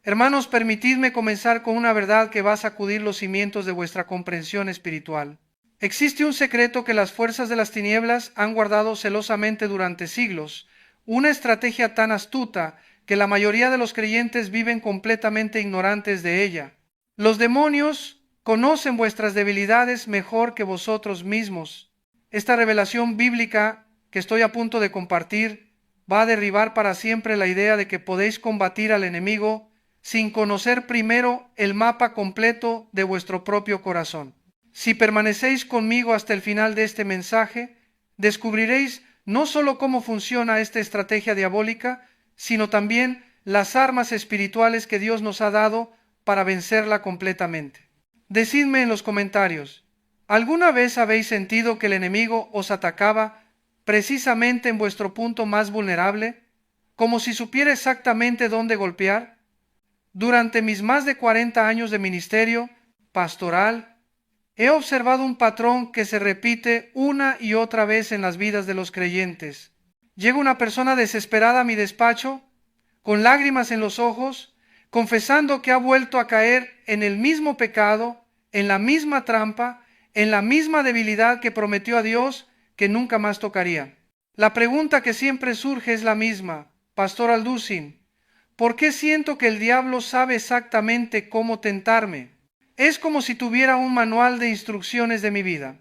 Hermanos, permitidme comenzar con una verdad que va a sacudir los cimientos de vuestra comprensión espiritual. Existe un secreto que las fuerzas de las tinieblas han guardado celosamente durante siglos, una estrategia tan astuta que la mayoría de los creyentes viven completamente ignorantes de ella. Los demonios conocen vuestras debilidades mejor que vosotros mismos. Esta revelación bíblica que estoy a punto de compartir va a derribar para siempre la idea de que podéis combatir al enemigo sin conocer primero el mapa completo de vuestro propio corazón. Si permanecéis conmigo hasta el final de este mensaje, descubriréis no solo cómo funciona esta estrategia diabólica, sino también las armas espirituales que Dios nos ha dado para vencerla completamente. Decidme en los comentarios, ¿alguna vez habéis sentido que el enemigo os atacaba precisamente en vuestro punto más vulnerable, como si supiera exactamente dónde golpear? Durante mis más de 40 años de ministerio pastoral, he observado un patrón que se repite una y otra vez en las vidas de los creyentes. Llega una persona desesperada a mi despacho, con lágrimas en los ojos, confesando que ha vuelto a caer en el mismo pecado, en la misma trampa, en la misma debilidad que prometió a Dios que nunca más tocaría. La pregunta que siempre surge es la misma: Pastor Alducin, ¿por qué siento que el diablo sabe exactamente cómo tentarme? Es como si tuviera un manual de instrucciones de mi vida.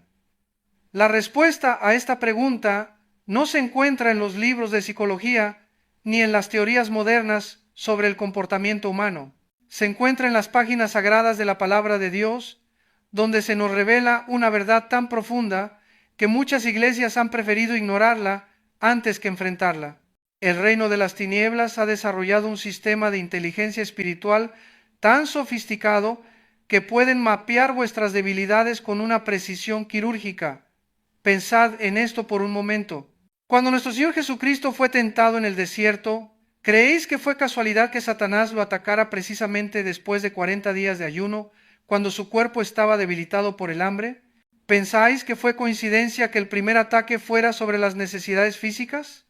La respuesta a esta pregunta no se encuentra en los libros de psicología ni en las teorías modernas sobre el comportamiento humano. Se encuentra en las páginas sagradas de la palabra de Dios, donde se nos revela una verdad tan profunda que muchas iglesias han preferido ignorarla antes que enfrentarla. El reino de las tinieblas ha desarrollado un sistema de inteligencia espiritual tan sofisticado que pueden mapear vuestras debilidades con una precisión quirúrgica. Pensad en esto por un momento. Cuando nuestro Señor Jesucristo fue tentado en el desierto, ¿creéis que fue casualidad que Satanás lo atacara precisamente después de 40 días de ayuno, cuando su cuerpo estaba debilitado por el hambre? ¿Pensáis que fue coincidencia que el primer ataque fuera sobre las necesidades físicas?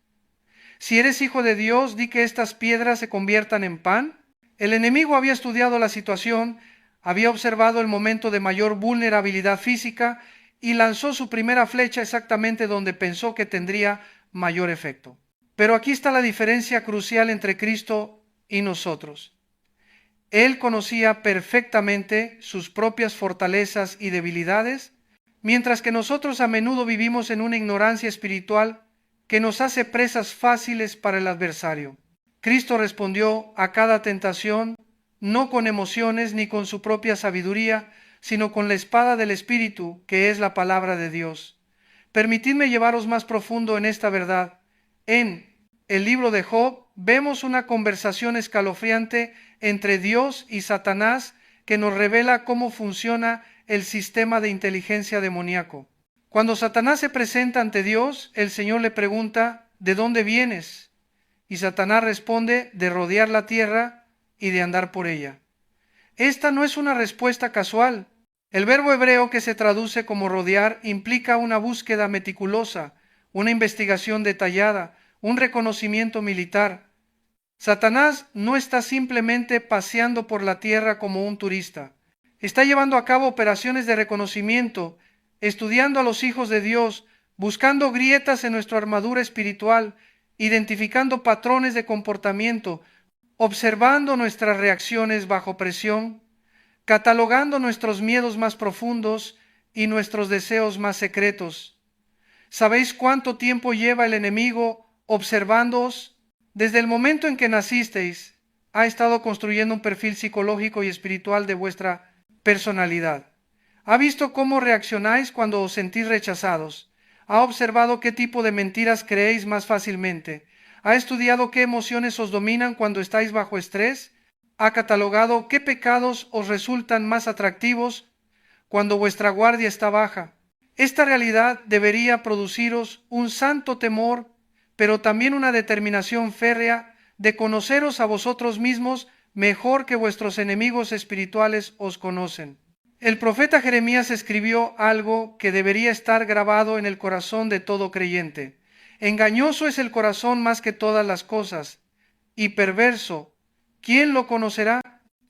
Si eres hijo de Dios, di que estas piedras se conviertan en pan. El enemigo había estudiado la situación, había observado el momento de mayor vulnerabilidad física y lanzó su primera flecha exactamente donde pensó que tendría mayor efecto. Pero aquí está la diferencia crucial entre Cristo y nosotros. Él conocía perfectamente sus propias fortalezas y debilidades, mientras que nosotros a menudo vivimos en una ignorancia espiritual que nos hace presas fáciles para el adversario. Cristo respondió a cada tentación no con emociones ni con su propia sabiduría, sino con la espada del Espíritu, que es la palabra de Dios. Permitidme llevaros más profundo en esta verdad. En el libro de Job vemos una conversación escalofriante entre Dios y Satanás que nos revela cómo funciona el sistema de inteligencia demoníaco. Cuando Satanás se presenta ante Dios, el Señor le pregunta: ¿de dónde vienes? Y Satanás responde: de rodear la tierra y de andar por ella. Esta no es una respuesta casual. El verbo hebreo que se traduce como rodear implica una búsqueda meticulosa, una investigación detallada, un reconocimiento militar. Satanás no está simplemente paseando por la tierra como un turista. Está llevando a cabo operaciones de reconocimiento, estudiando a los hijos de Dios, buscando grietas en nuestra armadura espiritual, identificando patrones de comportamiento, observando nuestras reacciones bajo presión, catalogando nuestros miedos más profundos y nuestros deseos más secretos. ¿Sabéis cuánto tiempo lleva el enemigo observándoos? Desde el momento en que nacisteis, ha estado construyendo un perfil psicológico y espiritual de vuestra personalidad. Ha visto cómo reaccionáis cuando os sentís rechazados. Ha observado qué tipo de mentiras creéis más fácilmente. ¿Ha estudiado qué emociones os dominan cuando estáis bajo estrés? ¿Ha catalogado qué pecados os resultan más atractivos cuando vuestra guardia está baja? Esta realidad debería produciros un santo temor, pero también una determinación férrea de conoceros a vosotros mismos mejor que vuestros enemigos espirituales os conocen. El profeta Jeremías escribió algo que debería estar grabado en el corazón de todo creyente. Engañoso es el corazón más que todas las cosas, y perverso. ¿Quién lo conocerá?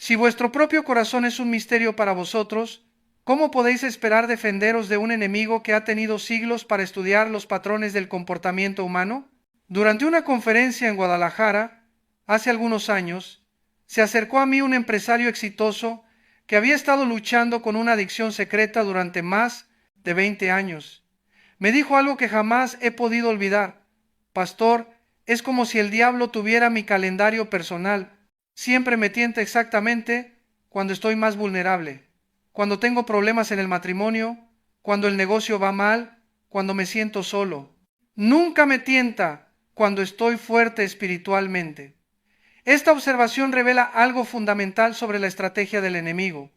Si vuestro propio corazón es un misterio para vosotros, ¿cómo podéis esperar defenderos de un enemigo que ha tenido siglos para estudiar los patrones del comportamiento humano? Durante una conferencia en Guadalajara, hace algunos años, se acercó a mí un empresario exitoso que había estado luchando con una adicción secreta durante más de 20 años. Me dijo algo que jamás he podido olvidar. Pastor, es como si el diablo tuviera mi calendario personal. Siempre me tienta exactamente cuando estoy más vulnerable, cuando tengo problemas en el matrimonio, cuando el negocio va mal, cuando me siento solo. Nunca me tienta cuando estoy fuerte espiritualmente. Esta observación revela algo fundamental sobre la estrategia del enemigo.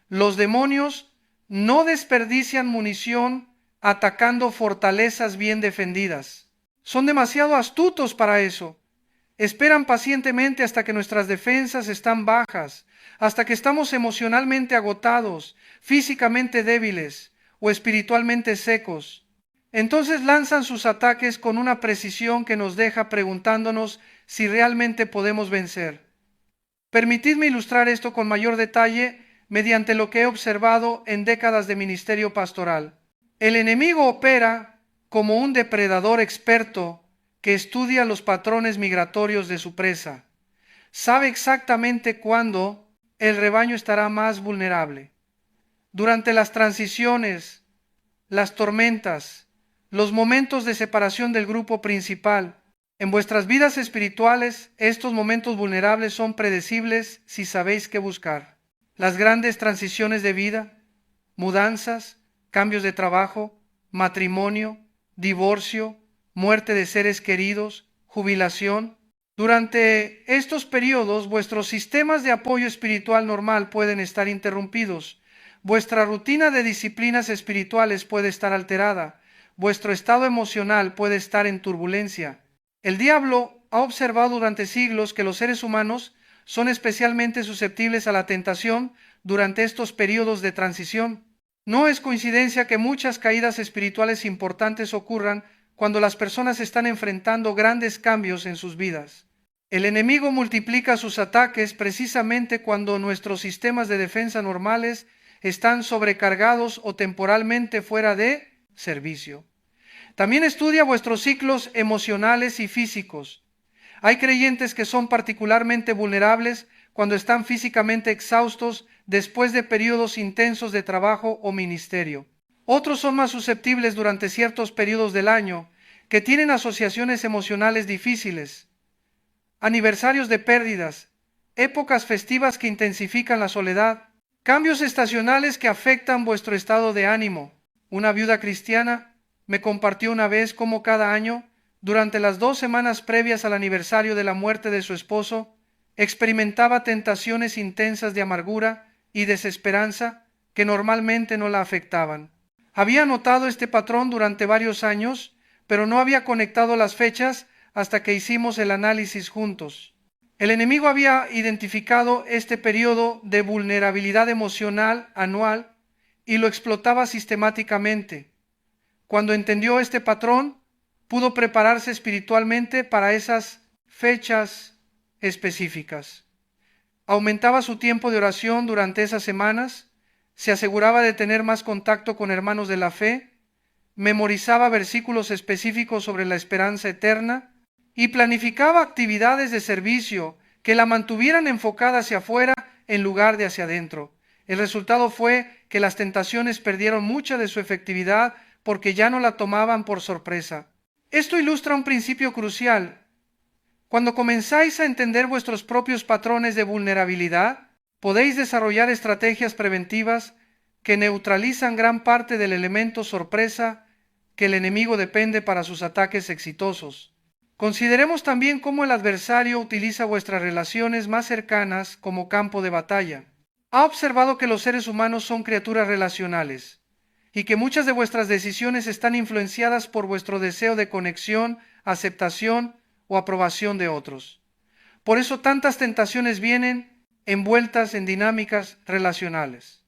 Los demonios no desperdician munición atacando fortalezas bien defendidas. Son demasiado astutos para eso. Esperan pacientemente hasta que nuestras defensas están bajas, hasta que estamos emocionalmente agotados, físicamente débiles o espiritualmente secos. Entonces lanzan sus ataques con una precisión que nos deja preguntándonos si realmente podemos vencer. Permitidme ilustrar esto con mayor detalle mediante lo que he observado en décadas de ministerio pastoral. El enemigo opera como un depredador experto que estudia los patrones migratorios de su presa. Sabe exactamente cuándo el rebaño estará más vulnerable. Durante las transiciones, las tormentas, los momentos de separación del grupo principal, en vuestras vidas espirituales, estos momentos vulnerables son predecibles si sabéis qué buscar. Las grandes transiciones de vida, mudanzas, cambios de trabajo, matrimonio, divorcio, muerte de seres queridos, jubilación. Durante estos periodos, vuestros sistemas de apoyo espiritual normal pueden estar interrumpidos. Vuestra rutina de disciplinas espirituales puede estar alterada. Vuestro estado emocional puede estar en turbulencia. El diablo ha observado durante siglos que los seres humanos son especialmente susceptibles a la tentación durante estos periodos de transición. No es coincidencia que muchas caídas espirituales importantes ocurran cuando las personas están enfrentando grandes cambios en sus vidas. El enemigo multiplica sus ataques precisamente cuando nuestros sistemas de defensa normales están sobrecargados o temporalmente fuera de servicio. También estudia vuestros ciclos emocionales y físicos. Hay creyentes que son particularmente vulnerables cuando están físicamente exhaustos después de periodos intensos de trabajo o ministerio. Otros son más susceptibles durante ciertos periodos del año, que tienen asociaciones emocionales difíciles, aniversarios de pérdidas, épocas festivas que intensifican la soledad, cambios estacionales que afectan vuestro estado de ánimo. Una viuda cristiana me compartió una vez cómo cada año, durante las 2 semanas previas al aniversario de la muerte de su esposo, experimentaba tentaciones intensas de amargura y desesperanza que normalmente no la afectaban. Había notado este patrón durante varios años, pero no había conectado las fechas hasta que hicimos el análisis juntos. El enemigo había identificado este periodo de vulnerabilidad emocional anual y lo explotaba sistemáticamente. Cuando entendió este patrón, pudo prepararse espiritualmente para esas fechas específicas. Aumentaba su tiempo de oración durante esas semanas, se aseguraba de tener más contacto con hermanos de la fe, memorizaba versículos específicos sobre la esperanza eterna y planificaba actividades de servicio que la mantuvieran enfocada hacia afuera en lugar de hacia adentro. El resultado fue que las tentaciones perdieron mucha de su efectividad porque ya no la tomaban por sorpresa. Esto ilustra un principio crucial. Cuando comenzáis a entender vuestros propios patrones de vulnerabilidad, podéis desarrollar estrategias preventivas que neutralizan gran parte del elemento sorpresa que el enemigo depende para sus ataques exitosos. Consideremos también cómo el adversario utiliza vuestras relaciones más cercanas como campo de batalla. Ha observado que los seres humanos son criaturas relacionales y que muchas de vuestras decisiones están influenciadas por vuestro deseo de conexión, aceptación o aprobación de otros. Por eso tantas tentaciones vienen envueltas en dinámicas relacionales.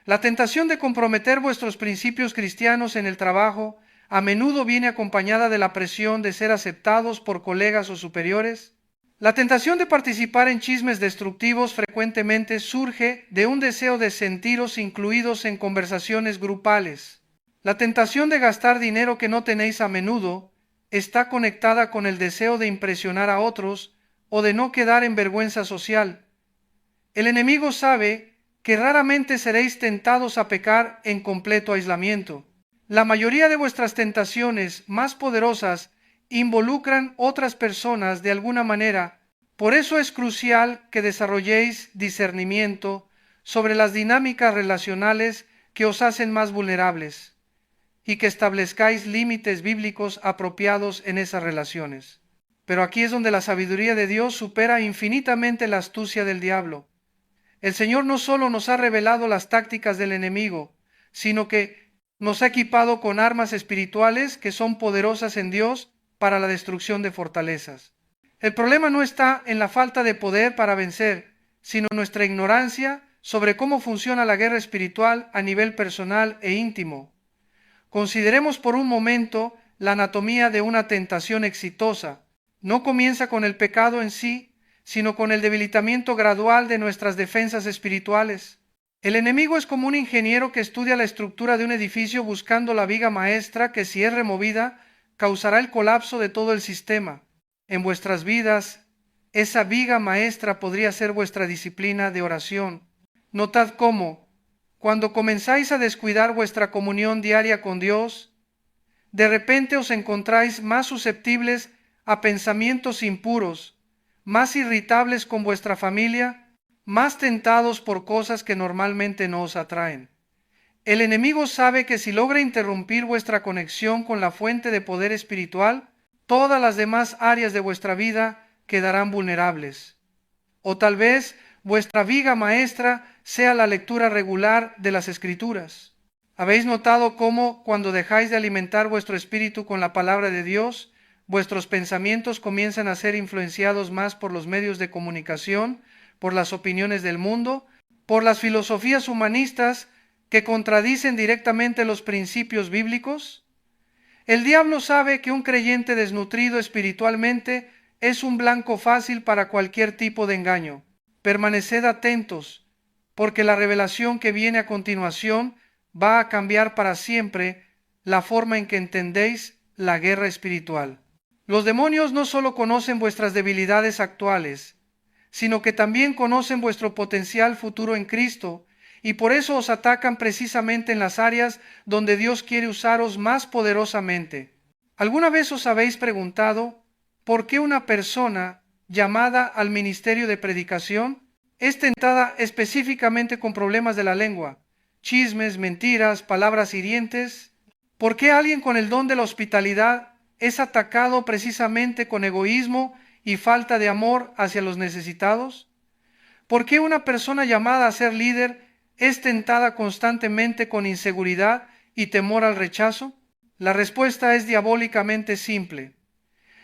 La tentación de comprometer vuestros principios cristianos en el trabajo a menudo viene acompañada de la presión de ser aceptados por colegas o superiores. La tentación de participar en chismes destructivos frecuentemente surge de un deseo de sentiros incluidos en conversaciones grupales. La tentación de gastar dinero que no tenéis a menudo está conectada con el deseo de impresionar a otros o de no quedar en vergüenza social. El enemigo sabe que raramente seréis tentados a pecar en completo aislamiento. La mayoría de vuestras tentaciones más poderosas involucran otras personas de alguna manera. Por eso es crucial que desarrolléis discernimiento sobre las dinámicas relacionales que os hacen más vulnerables y que establezcáis límites bíblicos apropiados en esas relaciones. Pero aquí es donde la sabiduría de Dios supera infinitamente la astucia del diablo. El Señor no solo nos ha revelado las tácticas del enemigo, sino que nos ha equipado con armas espirituales que son poderosas en Dios para la destrucción de fortalezas. El problema no está en la falta de poder para vencer, sino en nuestra ignorancia sobre cómo funciona la guerra espiritual a nivel personal e íntimo. Consideremos por un momento la anatomía de una tentación exitosa. No comienza con el pecado en sí, sino con el debilitamiento gradual de nuestras defensas espirituales. El enemigo es como un ingeniero que estudia la estructura de un edificio buscando la viga maestra que, si es removida, causará el colapso de todo el sistema. En vuestras vidas, esa viga maestra podría ser vuestra disciplina de oración. Notad cómo, cuando comenzáis a descuidar vuestra comunión diaria con Dios, de repente os encontráis más susceptibles a pensamientos impuros, más irritables con vuestra familia, más tentados por cosas que normalmente no os atraen. El enemigo sabe que si logra interrumpir vuestra conexión con la fuente de poder espiritual, todas las demás áreas de vuestra vida quedarán vulnerables. O tal vez vuestra viga maestra sea la lectura regular de las Escrituras. ¿Habéis notado cómo cuando dejáis de alimentar vuestro espíritu con la palabra de Dios, vuestros pensamientos comienzan a ser influenciados más por los medios de comunicación, por las opiniones del mundo, por las filosofías humanistas que contradicen directamente los principios bíblicos? El diablo sabe que un creyente desnutrido espiritualmente es un blanco fácil para cualquier tipo de engaño. Permaneced atentos, porque la revelación que viene a continuación va a cambiar para siempre la forma en que entendéis la guerra espiritual. Los demonios no solo conocen vuestras debilidades actuales, sino que también conocen vuestro potencial futuro en Cristo, y por eso os atacan precisamente en las áreas donde Dios quiere usaros más poderosamente. ¿Alguna vez os habéis preguntado por qué una persona llamada al ministerio de predicación es tentada específicamente con problemas de la lengua, chismes, mentiras, palabras hirientes? ¿Por qué alguien con el don de la hospitalidad es atacado precisamente con egoísmo y falta de amor hacia los necesitados? ¿Por qué una persona llamada a ser líder es tentada constantemente con inseguridad y temor al rechazo? La respuesta es diabólicamente simple.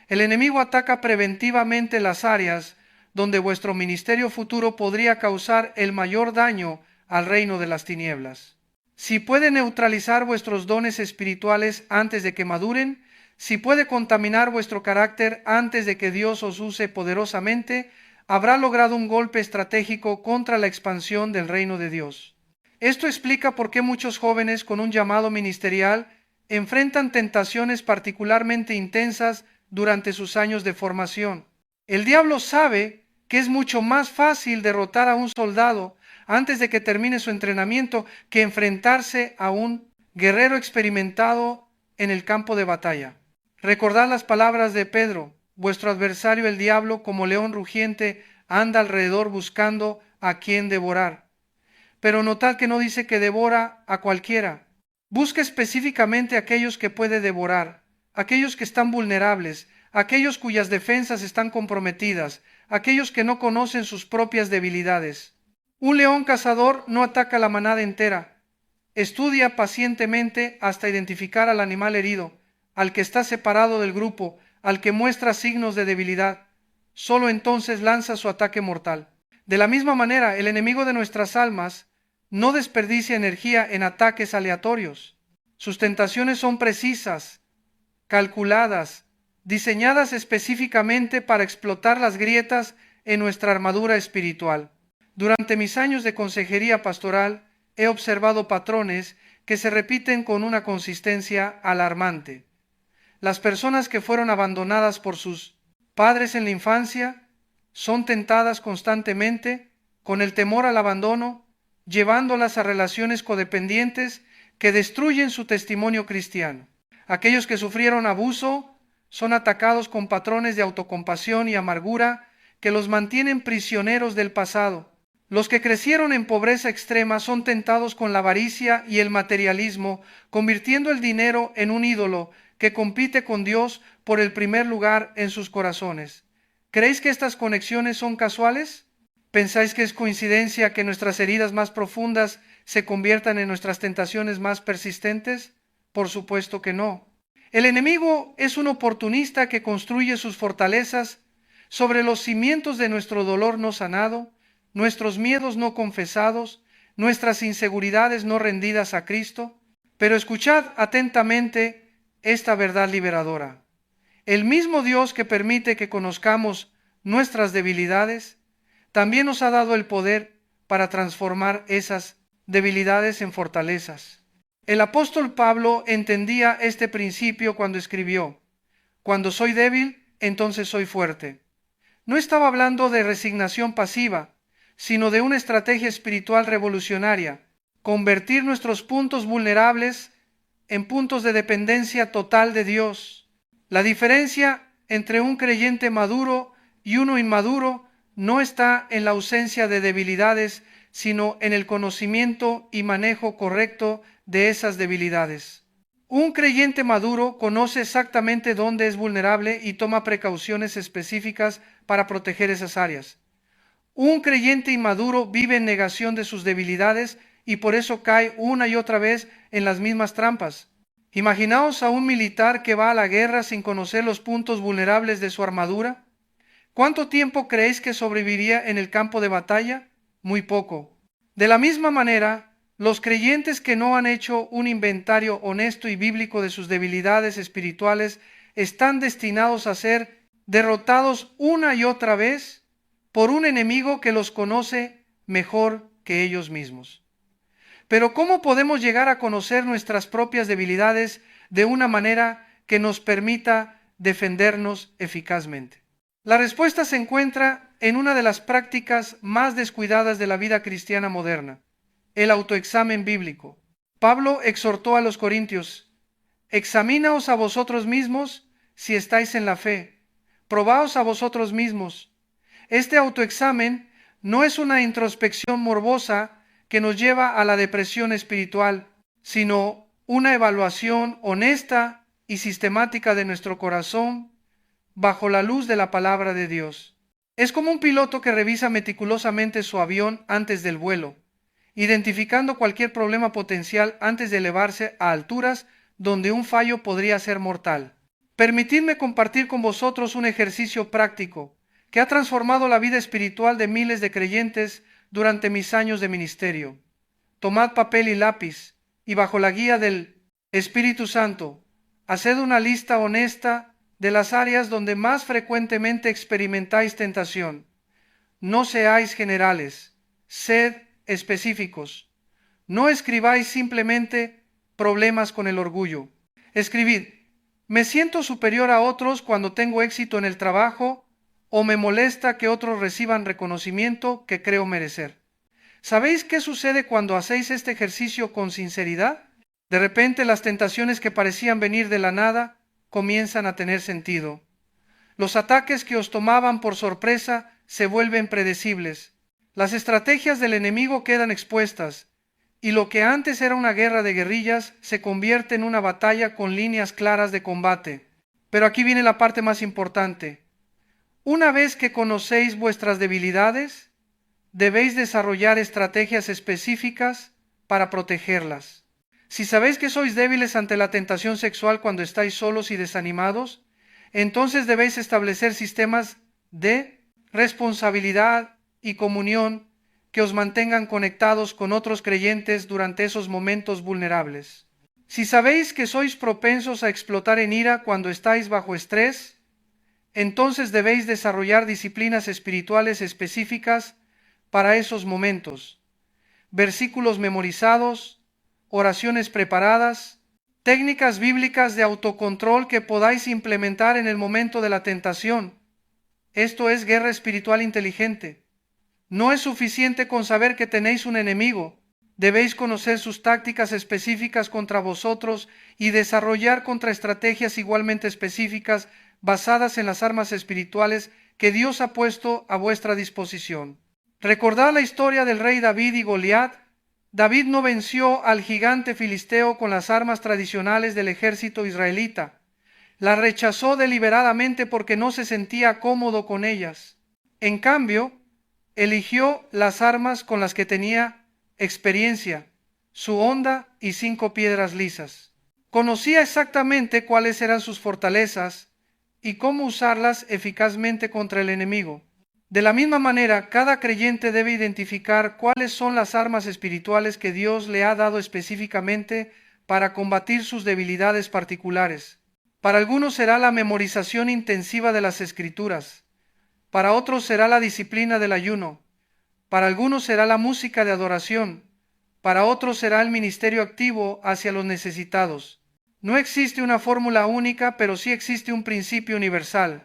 El enemigo ataca preventivamente las áreas donde vuestro ministerio futuro podría causar el mayor daño al reino de las tinieblas. Si puede neutralizar vuestros dones espirituales antes de que maduren, si puede contaminar vuestro carácter antes de que Dios os use poderosamente, habrá logrado un golpe estratégico contra la expansión del reino de Dios. Esto explica por qué muchos jóvenes con un llamado ministerial enfrentan tentaciones particularmente intensas durante sus años de formación. El diablo sabe que es mucho más fácil derrotar a un soldado antes de que termine su entrenamiento que enfrentarse a un guerrero experimentado en el campo de batalla. Recordad las palabras de Pedro: vuestro adversario el diablo, como león rugiente, anda alrededor buscando a quien devorar. Pero notad que no dice que devora a cualquiera. Busca específicamente a aquellos que puede devorar, aquellos que están vulnerables, aquellos cuyas defensas están comprometidas, aquellos que no conocen sus propias debilidades. Un león cazador no ataca a la manada entera. Estudia pacientemente hasta identificar al animal herido, al que está separado del grupo, al que muestra signos de debilidad. Solo entonces lanza su ataque mortal. De la misma manera, el enemigo de nuestras almas no desperdicia energía en ataques aleatorios. Sus tentaciones son precisas, calculadas, diseñadas específicamente para explotar las grietas en nuestra armadura espiritual. Durante mis años de consejería pastoral he observado patrones que se repiten con una consistencia alarmante. Las personas que fueron abandonadas por sus padres en la infancia son tentadas constantemente con el temor al abandono, llevándolas a relaciones codependientes que destruyen su testimonio cristiano. Aquellos que sufrieron abuso son atacados con patrones de autocompasión y amargura que los mantienen prisioneros del pasado. Los que crecieron en pobreza extrema son tentados con la avaricia y el materialismo, convirtiendo el dinero en un ídolo que compite con Dios por el primer lugar en sus corazones. ¿Creéis que estas conexiones son casuales? ¿Pensáis que es coincidencia que nuestras heridas más profundas se conviertan en nuestras tentaciones más persistentes? Por supuesto que no. El enemigo es un oportunista que construye sus fortalezas sobre los cimientos de nuestro dolor no sanado, nuestros miedos no confesados, nuestras inseguridades no rendidas a Cristo. Pero escuchad atentamente esta verdad liberadora. El mismo Dios que permite que conozcamos nuestras debilidades, también nos ha dado el poder para transformar esas debilidades en fortalezas. El apóstol Pablo entendía este principio cuando escribió: cuando soy débil, entonces soy fuerte. No estaba hablando de resignación pasiva, sino de una estrategia espiritual revolucionaria: convertir nuestros puntos vulnerables en puntos de dependencia total de Dios. La diferencia entre un creyente maduro y uno inmaduro no está en la ausencia de debilidades, sino en el conocimiento y manejo correcto de esas debilidades. Un creyente maduro conoce exactamente dónde es vulnerable y toma precauciones específicas para proteger esas áreas. Un creyente inmaduro vive en negación de sus debilidades y por eso cae una y otra vez en las mismas trampas. Imaginaos a un militar que va a la guerra sin conocer los puntos vulnerables de su armadura. ¿Cuánto tiempo creéis que sobreviviría en el campo de batalla? Muy poco. De la misma manera, los creyentes que no han hecho un inventario honesto y bíblico de sus debilidades espirituales están destinados a ser derrotados una y otra vez por un enemigo que los conoce mejor que ellos mismos. Pero ¿cómo podemos llegar a conocer nuestras propias debilidades de una manera que nos permita defendernos eficazmente? La respuesta se encuentra en una de las prácticas más descuidadas de la vida cristiana moderna: el autoexamen bíblico. Pablo exhortó a los corintios: examínaos a vosotros mismos si estáis en la fe, probaos a vosotros mismos. Este autoexamen no es una introspección morbosa que nos lleva a la depresión espiritual, sino una evaluación honesta y sistemática de nuestro corazón bajo la luz de la palabra de Dios. Es como un piloto que revisa meticulosamente su avión antes del vuelo, identificando cualquier problema potencial antes de elevarse a alturas donde un fallo podría ser mortal. Permitidme compartir con vosotros un ejercicio práctico que ha transformado la vida espiritual de miles de creyentes durante mis años de ministerio. Tomad papel y lápiz y bajo la guía del Espíritu Santo, haced una lista honesta de las áreas donde más frecuentemente experimentáis tentación. No seáis generales, sed específicos. No escribáis simplemente problemas con el orgullo. Escribid: me siento superior a otros cuando tengo éxito en el trabajo, o me molesta que otros reciban reconocimiento que creo merecer. ¿Sabéis qué sucede cuando hacéis este ejercicio con sinceridad? De repente las tentaciones que parecían venir de la nada comienzan a tener sentido. Los ataques que os tomaban por sorpresa se vuelven predecibles. Las estrategias del enemigo quedan expuestas, y lo que antes era una guerra de guerrillas se convierte en una batalla con líneas claras de combate. Pero aquí viene la parte más importante. Una vez que conocéis vuestras debilidades, debéis desarrollar estrategias específicas para protegerlas. Si sabéis que sois débiles ante la tentación sexual cuando estáis solos y desanimados, entonces debéis establecer sistemas de responsabilidad y comunión que os mantengan conectados con otros creyentes durante esos momentos vulnerables. Si sabéis que sois propensos a explotar en ira cuando estáis bajo estrés, entonces debéis desarrollar disciplinas espirituales específicas para esos momentos. Versículos memorizados, oraciones preparadas, técnicas bíblicas de autocontrol que podáis implementar en el momento de la tentación. Esto es guerra espiritual inteligente. No es suficiente con saber que tenéis un enemigo. Debéis conocer sus tácticas específicas contra vosotros y desarrollar contraestrategias igualmente específicas basadas en las armas espirituales que Dios ha puesto a vuestra disposición. Recordad la historia del rey David y Goliat. David no venció al gigante filisteo con las armas tradicionales del ejército israelita. La rechazó deliberadamente porque no se sentía cómodo con ellas. En cambio, eligió las armas con las que tenía experiencia, su honda y 5 piedras lisas. Conocía exactamente cuáles eran sus fortalezas y cómo usarlas eficazmente contra el enemigo. De la misma manera, cada creyente debe identificar cuáles son las armas espirituales que Dios le ha dado específicamente para combatir sus debilidades particulares. Para algunos será la memorización intensiva de las Escrituras. Para otros será la disciplina del ayuno. Para algunos será la música de adoración. Para otros será el ministerio activo hacia los necesitados. No existe una fórmula única, pero sí existe un principio universal.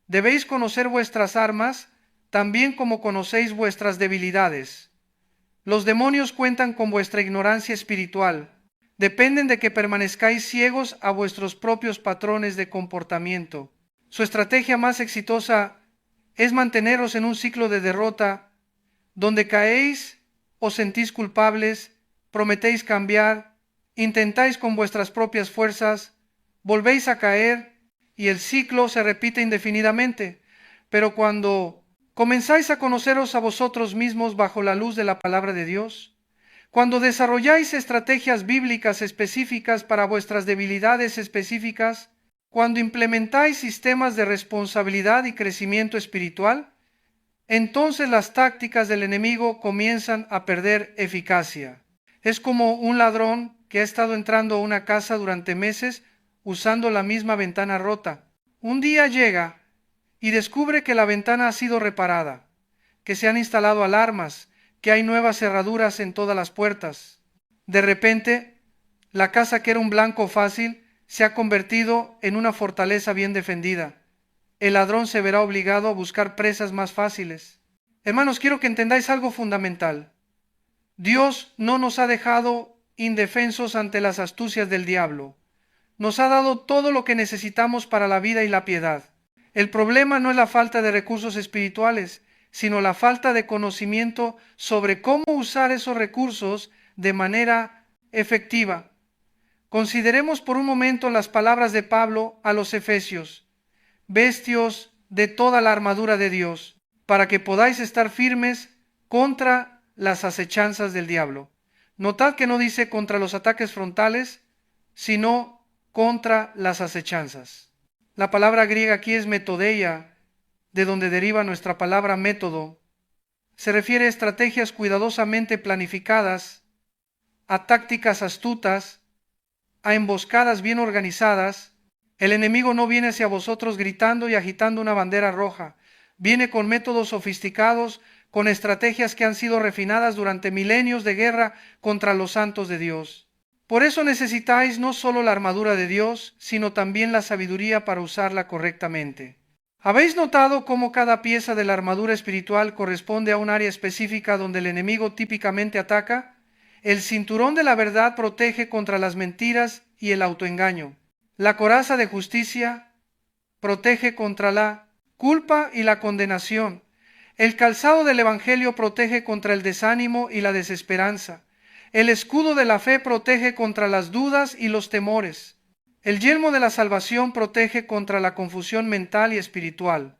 Debéis conocer vuestras armas, también como conocéis vuestras debilidades. Los demonios cuentan con vuestra ignorancia espiritual. Dependen de que permanezcáis ciegos a vuestros propios patrones de comportamiento. Su estrategia más exitosa es manteneros en un ciclo de derrota, donde caéis, os sentís culpables, prometéis cambiar, intentáis con vuestras propias fuerzas, volvéis a caer y el ciclo se repite indefinidamente. Pero cuando comenzáis a conoceros a vosotros mismos bajo la luz de la palabra de Dios, cuando desarrolláis estrategias bíblicas específicas para vuestras debilidades específicas, cuando implementáis sistemas de responsabilidad y crecimiento espiritual, entonces las tácticas del enemigo comienzan a perder eficacia. Es como un ladrón que ha estado entrando a una casa durante meses usando la misma ventana rota. Un día llega y descubre que la ventana ha sido reparada, que se han instalado alarmas, que hay nuevas cerraduras en todas las puertas. De repente, la casa que era un blanco fácil se ha convertido en una fortaleza bien defendida. El ladrón se verá obligado a buscar presas más fáciles. Hermanos, quiero que entendáis algo fundamental. Dios no nos ha dejado indefensos ante las astucias del diablo. Nos ha dado todo lo que necesitamos para la vida y la piedad. El problema no es la falta de recursos espirituales, sino la falta de conocimiento sobre cómo usar esos recursos de manera efectiva. Consideremos por un momento las palabras de Pablo a los Efesios. Vestios de toda la armadura de Dios, para que podáis estar firmes contra las acechanzas del diablo. Notad que no dice contra los ataques frontales, sino contra las acechanzas. La palabra griega aquí es metodeia, de donde deriva nuestra palabra método. Se refiere a estrategias cuidadosamente planificadas, a tácticas astutas, a emboscadas bien organizadas. El enemigo no viene hacia vosotros gritando y agitando una bandera roja. Viene con métodos sofisticados, con estrategias que han sido refinadas durante milenios de guerra contra los santos de Dios. Por eso necesitáis no solo la armadura de Dios, sino también la sabiduría para usarla correctamente. ¿Habéis notado cómo cada pieza de la armadura espiritual corresponde a un área específica donde el enemigo típicamente ataca? El cinturón de la verdad protege contra las mentiras y el autoengaño. La coraza de justicia protege contra la culpa y la condenación. El calzado del Evangelio protege contra el desánimo y la desesperanza. El escudo de la fe protege contra las dudas y los temores. El yelmo de la salvación protege contra la confusión mental y espiritual.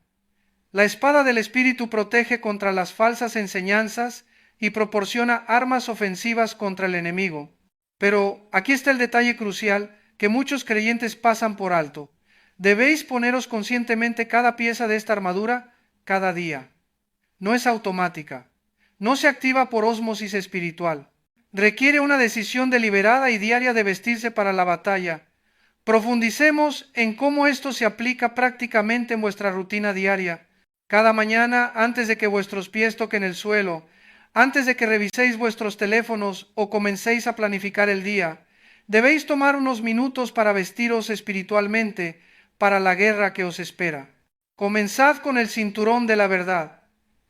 La espada del Espíritu protege contra las falsas enseñanzas y proporciona armas ofensivas contra el enemigo. Pero aquí está el detalle crucial que muchos creyentes pasan por alto. Debéis poneros conscientemente cada pieza de esta armadura cada día. No es automática. No se activa por ósmosis espiritual. requiere una decisión deliberada y diaria de vestirse para la batalla. Profundicemos en cómo esto se aplica prácticamente en vuestra rutina diaria. Cada mañana, antes de que vuestros pies toquen el suelo, antes de que reviséis vuestros teléfonos o comencéis a planificar el día, debéis tomar unos minutos para vestiros espiritualmente para la guerra que os espera. Comenzad con el cinturón de la verdad.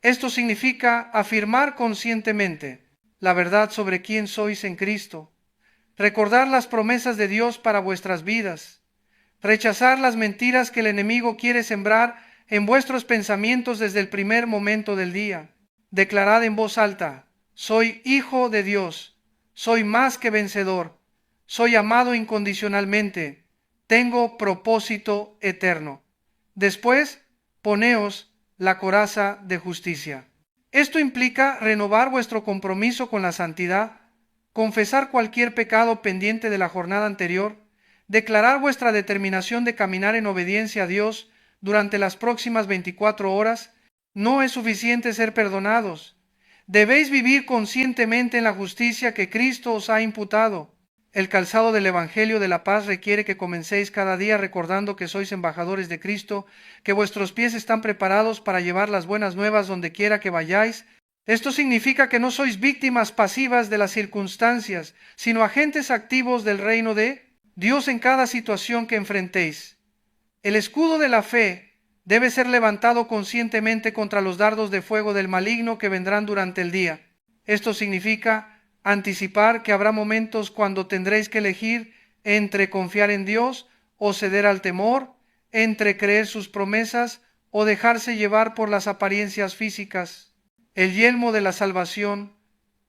Esto significa afirmar conscientemente la verdad sobre quién sois en Cristo, recordar las promesas de Dios para vuestras vidas, rechazar las mentiras que el enemigo quiere sembrar en vuestros pensamientos desde el primer momento del día. Declarad en voz alta: soy hijo de Dios, soy más que vencedor, soy amado incondicionalmente, tengo propósito eterno. Después, poneos la coraza de justicia. Esto implica renovar vuestro compromiso con la santidad, confesar cualquier pecado pendiente de la jornada anterior, declarar vuestra determinación de caminar en obediencia a Dios durante las próximas 24 horas. No es suficiente ser perdonados. Debéis vivir conscientemente en la justicia que Cristo os ha imputado. El calzado del Evangelio de la paz requiere que comencéis cada día recordando que sois embajadores de Cristo, que vuestros pies están preparados para llevar las buenas nuevas donde quiera que vayáis. Esto significa que no sois víctimas pasivas de las circunstancias, sino agentes activos del reino de Dios en cada situación que enfrentéis. El escudo de la fe debe ser levantado conscientemente contra los dardos de fuego del maligno que vendrán durante el día. Esto significa anticipar que habrá momentos cuando tendréis que elegir entre confiar en Dios o ceder al temor, entre creer sus promesas o dejarse llevar por las apariencias físicas. El yelmo de la salvación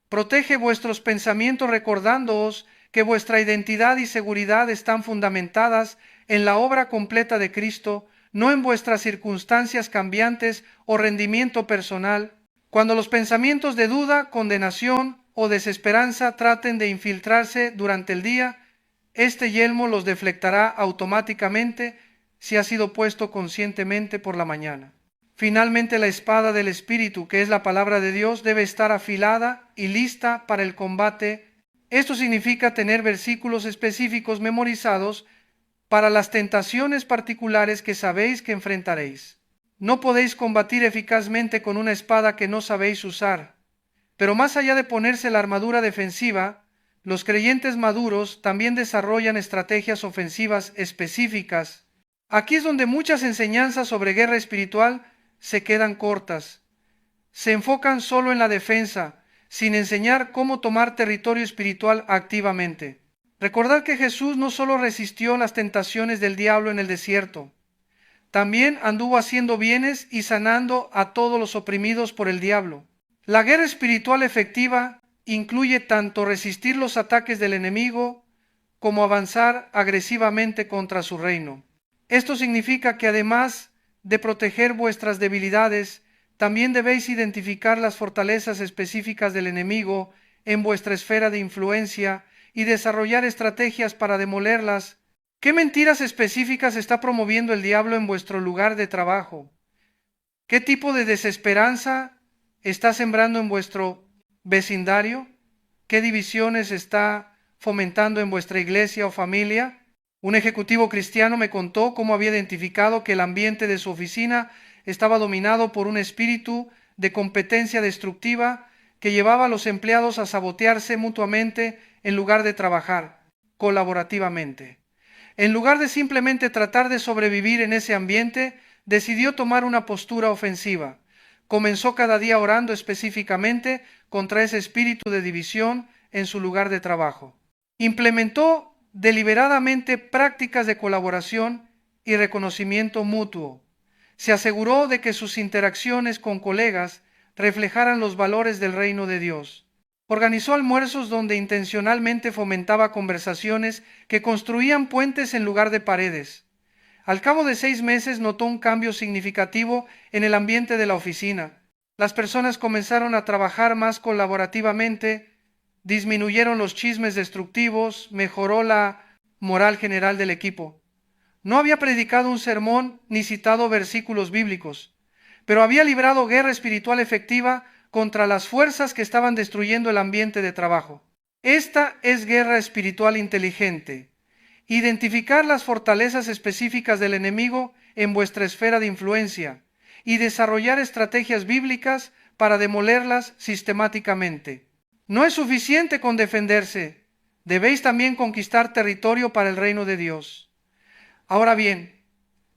protege vuestros pensamientos recordándoos que vuestra identidad y seguridad están fundamentadas en la obra completa de Cristo, no en vuestras circunstancias cambiantes o rendimiento personal. Cuando los pensamientos de duda, condenación o desesperanza traten de infiltrarse durante el día, este yelmo los deflectará automáticamente si ha sido puesto conscientemente por la mañana. Finalmente, la espada del Espíritu, que es la palabra de Dios, debe estar afilada y lista para el combate. Esto significa tener versículos específicos memorizados para las tentaciones particulares que sabéis que enfrentaréis. No podéis combatir eficazmente con una espada que no sabéis usar. Pero más allá de ponerse la armadura defensiva, los creyentes maduros también desarrollan estrategias ofensivas específicas. Aquí es donde muchas enseñanzas sobre guerra espiritual se quedan cortas. Se enfocan solo en la defensa, sin enseñar cómo tomar territorio espiritual activamente. Recordad que Jesús no solo resistió las tentaciones del diablo en el desierto, también anduvo haciendo bienes y sanando a todos los oprimidos por el diablo. La guerra espiritual efectiva incluye tanto resistir los ataques del enemigo como avanzar agresivamente contra su reino. Esto significa que además de proteger vuestras debilidades, también debéis identificar las fortalezas específicas del enemigo en vuestra esfera de influencia y desarrollar estrategias para demolerlas. ¿Qué mentiras específicas está promoviendo el diablo en vuestro lugar de trabajo? ¿Qué tipo de desesperanza está sembrando en vuestro vecindario? ¿Qué divisiones está fomentando en vuestra iglesia o familia? Un ejecutivo cristiano me contó cómo había identificado que el ambiente de su oficina estaba dominado por un espíritu de competencia destructiva que llevaba a los empleados a sabotearse mutuamente en lugar de trabajar colaborativamente. En lugar de simplemente tratar de sobrevivir en ese ambiente, decidió tomar una postura ofensiva. Comenzó cada día orando específicamente contra ese espíritu de división en su lugar de trabajo. Implementó deliberadamente prácticas de colaboración y reconocimiento mutuo. Se aseguró de que sus interacciones con colegas reflejaran los valores del reino de Dios. Organizó almuerzos donde intencionalmente fomentaba conversaciones que construían puentes en lugar de paredes. Al cabo de 6 meses notó un cambio significativo en el ambiente de la oficina. Las personas comenzaron a trabajar más colaborativamente, disminuyeron los chismes destructivos, mejoró la moral general del equipo. No había predicado un sermón ni citado versículos bíblicos, pero había librado guerra espiritual efectiva contra las fuerzas que estaban destruyendo el ambiente de trabajo. Esta es guerra espiritual inteligente. Identificar las fortalezas específicas del enemigo en vuestra esfera de influencia y desarrollar estrategias bíblicas para demolerlas sistemáticamente. No es suficiente con defenderse, debéis también conquistar territorio para el reino de Dios. Ahora bien,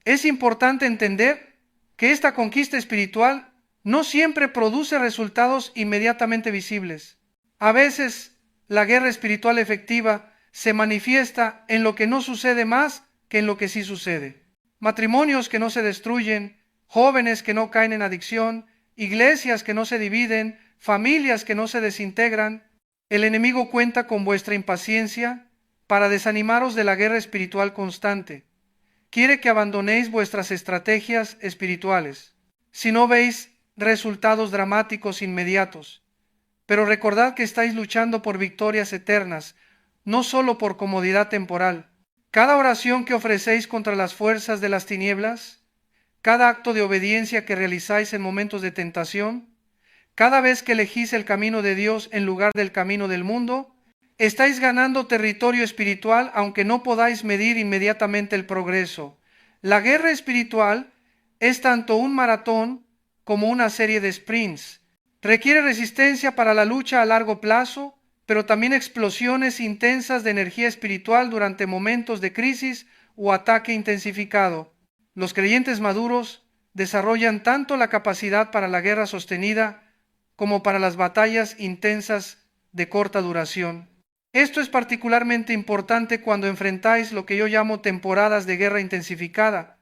es importante entender que esta conquista espiritual no siempre produce resultados inmediatamente visibles. A veces, la guerra espiritual efectiva se manifiesta en lo que no sucede más que en lo que sí sucede. Matrimonios que no se destruyen, jóvenes que no caen en adicción, iglesias que no se dividen, familias que no se desintegran. El enemigo cuenta con vuestra impaciencia para desanimaros de la guerra espiritual constante. Quiere que abandonéis vuestras estrategias espirituales, si no veis resultados dramáticos inmediatos. Pero recordad que estáis luchando por victorias eternas, no solo por comodidad temporal. Cada oración que ofrecéis contra las fuerzas de las tinieblas, cada acto de obediencia que realizáis en momentos de tentación, cada vez que elegís el camino de Dios en lugar del camino del mundo, estáis ganando territorio espiritual aunque no podáis medir inmediatamente el progreso. La guerra espiritual es tanto un maratón como una serie de sprints. Requiere resistencia para la lucha a largo plazo, pero también explosiones intensas de energía espiritual durante momentos de crisis o ataque intensificado. Los creyentes maduros desarrollan tanto la capacidad para la guerra sostenida como para las batallas intensas de corta duración. Esto es particularmente importante cuando enfrentáis lo que yo llamo temporadas de guerra intensificada,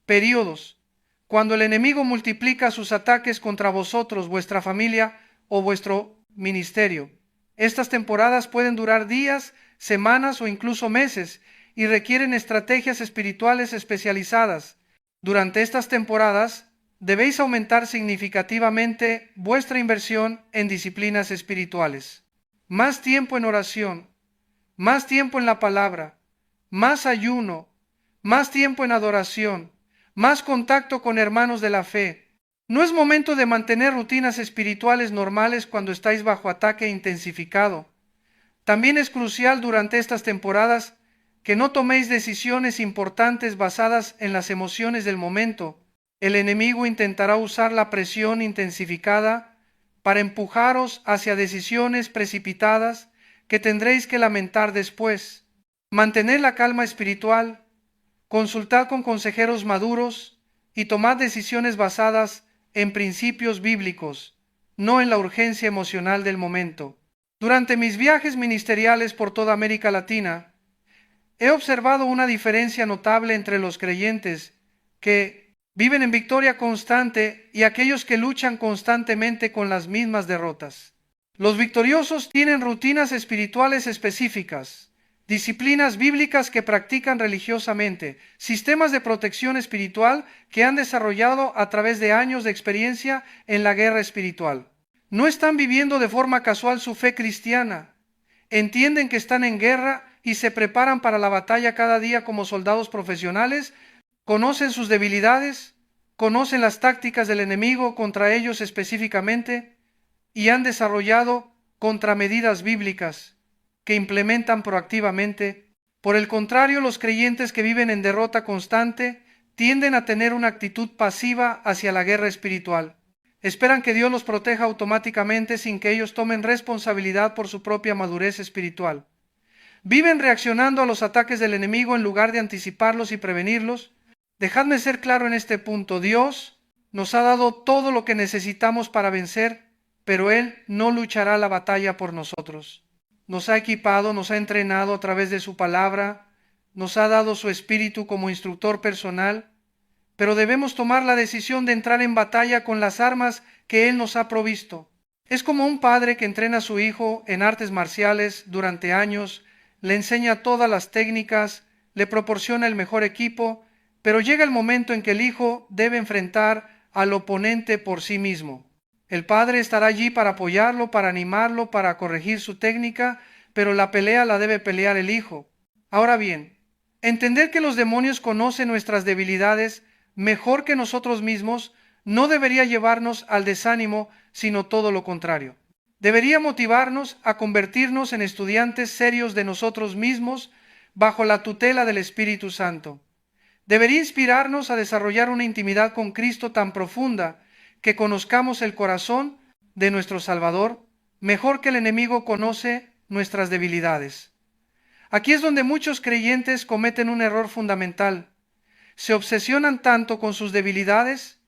periodos, cuando el enemigo multiplica sus ataques contra vosotros, vuestra familia o vuestro ministerio. Estas temporadas pueden durar días, semanas o incluso meses y requieren estrategias espirituales especializadas. Durante estas temporadas debéis aumentar significativamente vuestra inversión en disciplinas espirituales. Más tiempo en oración, más tiempo en la palabra, más ayuno, más tiempo en adoración, más contacto con hermanos de la fe. No es momento de mantener rutinas espirituales normales cuando estáis bajo ataque intensificado. También es crucial durante estas temporadas que no toméis decisiones importantes basadas en las emociones del momento. El enemigo intentará usar la presión intensificada para empujaros hacia decisiones precipitadas que tendréis que lamentar después. Mantened la calma espiritual, consultad con consejeros maduros y tomad decisiones basadas en principios bíblicos, no en la urgencia emocional del momento. Durante mis viajes ministeriales por toda América Latina, he observado una diferencia notable entre los creyentes que viven en victoria constante y aquellos que luchan constantemente con las mismas derrotas. Los victoriosos tienen rutinas espirituales específicas, disciplinas bíblicas que practican religiosamente, sistemas de protección espiritual que han desarrollado a través de años de experiencia en la guerra espiritual. No están viviendo de forma casual su fe cristiana. Entienden que están en guerra y se preparan para la batalla cada día como soldados profesionales. Conocen sus debilidades, conocen las tácticas del enemigo contra ellos específicamente y han desarrollado contramedidas bíblicas que implementan proactivamente. Por el contrario, los creyentes que viven en derrota constante tienden a tener una actitud pasiva hacia la guerra espiritual. Esperan que Dios los proteja automáticamente sin que ellos tomen responsabilidad por su propia madurez espiritual. Viven reaccionando a los ataques del enemigo en lugar de anticiparlos y prevenirlos. Dejadme ser claro en este punto. Dios nos ha dado todo lo que necesitamos para vencer, pero Él no luchará la batalla por nosotros. Nos ha equipado, nos ha entrenado a través de su palabra, nos ha dado su espíritu como instructor personal, pero debemos tomar la decisión de entrar en batalla con las armas que Él nos ha provisto. Es como un padre que entrena a su hijo en artes marciales durante años, le enseña todas las técnicas, le proporciona el mejor equipo, pero llega el momento en que el hijo debe enfrentar al oponente por sí mismo. El padre estará allí para apoyarlo, para animarlo, para corregir su técnica, pero la pelea la debe pelear el hijo. Ahora bien, entender que los demonios conocen nuestras debilidades mejor que nosotros mismos no debería llevarnos al desánimo, sino todo lo contrario. Debería motivarnos a convertirnos en estudiantes serios de nosotros mismos bajo la tutela del Espíritu Santo. Debería inspirarnos a desarrollar una intimidad con Cristo tan profunda que conozcamos el corazón de nuestro Salvador mejor que el enemigo conoce nuestras debilidades. Aquí es donde muchos creyentes cometen un error fundamental. Se obsesionan tanto con sus debilidades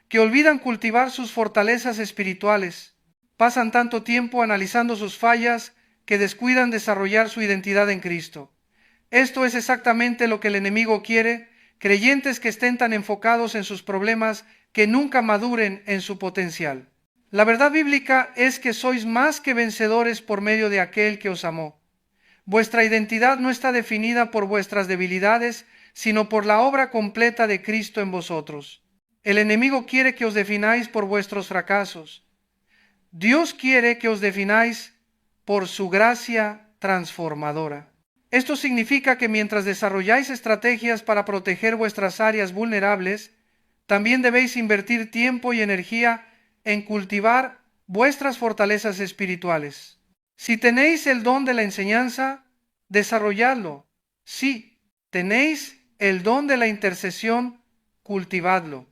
que olvidan cultivar sus fortalezas espirituales. Pasan tanto tiempo analizando sus fallas que descuidan desarrollar su identidad en Cristo. Esto es exactamente lo que el enemigo quiere, creyentes que estén tan enfocados en sus problemas que nunca maduren en su potencial. La verdad bíblica es que sois más que vencedores por medio de aquel que os amó. Vuestra identidad no está definida por vuestras debilidades, sino por la obra completa de Cristo en vosotros. El enemigo quiere que os defináis por vuestros fracasos. Dios quiere que os defináis por su gracia transformadora. Esto significa que mientras desarrolláis estrategias para proteger vuestras áreas vulnerables, también debéis invertir tiempo y energía en cultivar vuestras fortalezas espirituales. Si tenéis el don de la enseñanza, desarrolladlo. Si tenéis el don de la intercesión, cultivadlo.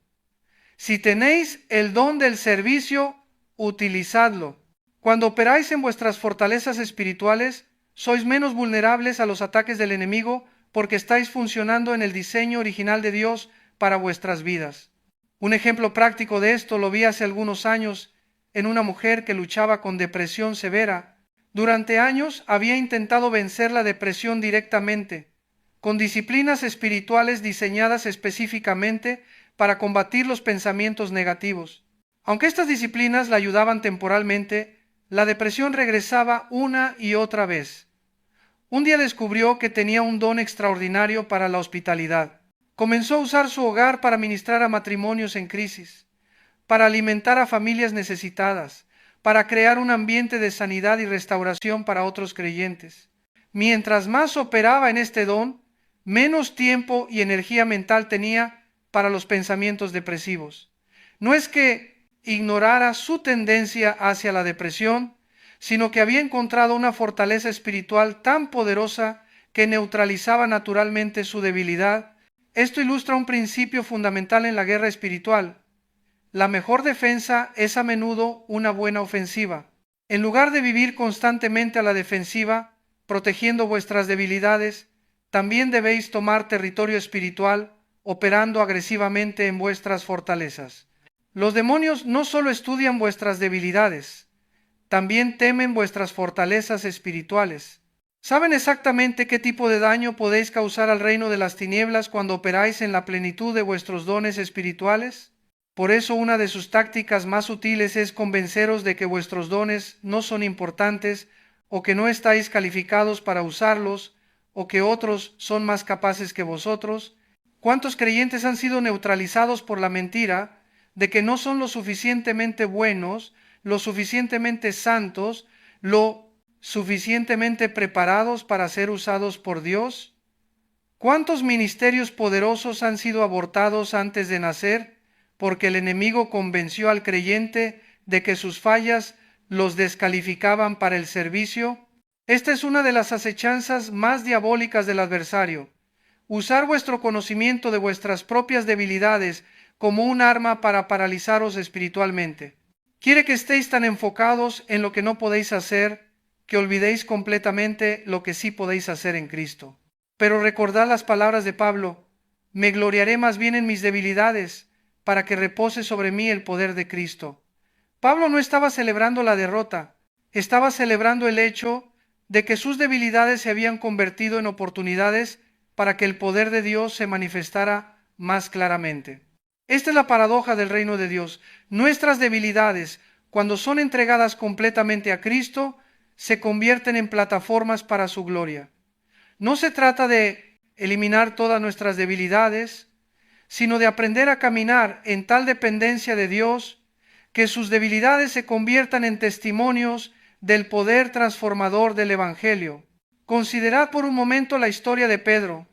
Si tenéis el don del servicio, utilizadlo. Cuando operáis en vuestras fortalezas espirituales, sois menos vulnerables a los ataques del enemigo porque estáis funcionando en el diseño original de Dios para vuestras vidas. Un ejemplo práctico de esto lo vi hace algunos años en una mujer que luchaba con depresión severa. Durante años había intentado vencer la depresión directamente, con disciplinas espirituales diseñadas específicamente para combatir los pensamientos negativos. Aunque estas disciplinas la ayudaban temporalmente, la depresión regresaba una y otra vez. Un día descubrió que tenía un don extraordinario para la hospitalidad. Comenzó a usar su hogar para ministrar a matrimonios en crisis, para alimentar a familias necesitadas, para crear un ambiente de sanidad y restauración para otros creyentes. Mientras más operaba en este don, menos tiempo y energía mental tenía para los pensamientos depresivos. No es que ignorara su tendencia hacia la depresión, sino que había encontrado una fortaleza espiritual tan poderosa que neutralizaba naturalmente su debilidad. Esto ilustra un principio fundamental en la guerra espiritual. La mejor defensa es a menudo una buena ofensiva. En lugar de vivir constantemente a la defensiva, protegiendo vuestras debilidades, también debéis tomar territorio espiritual, operando agresivamente en vuestras fortalezas. Los demonios no solo estudian vuestras debilidades, también temen vuestras fortalezas espirituales. ¿Saben exactamente qué tipo de daño podéis causar al reino de las tinieblas cuando operáis en la plenitud de vuestros dones espirituales? Por eso una de sus tácticas más útiles es convenceros de que vuestros dones no son importantes o que no estáis calificados para usarlos o que otros son más capaces que vosotros. ¿Cuántos creyentes han sido neutralizados por la mentira de que no son lo suficientemente buenos, lo suficientemente santos, lo suficientemente preparados para ser usados por Dios? ¿Cuántos ministerios poderosos han sido abortados antes de nacer porque el enemigo convenció al creyente de que sus fallas los descalificaban para el servicio? Esta es una de las acechanzas más diabólicas del adversario. Usar vuestro conocimiento de vuestras propias debilidades como un arma para paralizaros espiritualmente. Quiere que estéis tan enfocados en lo que no podéis hacer que olvidéis completamente lo que sí podéis hacer en Cristo. Pero recordad las palabras de Pablo: me gloriaré más bien en mis debilidades, para que repose sobre mí el poder de Cristo. Pablo no estaba celebrando la derrota, estaba celebrando el hecho de que sus debilidades se habían convertido en oportunidades para que el poder de Dios se manifestara más claramente. Esta es la paradoja del reino de Dios. Nuestras debilidades, cuando son entregadas completamente a Cristo, se convierten en plataformas para su gloria. No se trata de eliminar todas nuestras debilidades, sino de aprender a caminar en tal dependencia de Dios que sus debilidades se conviertan en testimonios del poder transformador del Evangelio. Considerad por un momento la historia de Pedro.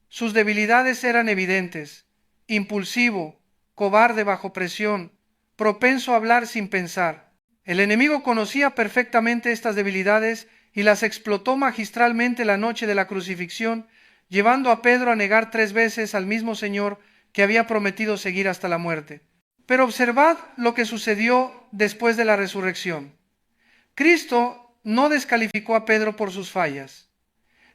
Sus debilidades eran evidentes: impulsivo, cobarde bajo presión, propenso a hablar sin pensar. El enemigo conocía perfectamente estas debilidades y las explotó magistralmente la noche de la crucifixión, llevando a Pedro a negar 3 veces al mismo Señor que había prometido seguir hasta la muerte. Pero observad lo que sucedió después de la resurrección. Cristo no descalificó a Pedro por sus fallas.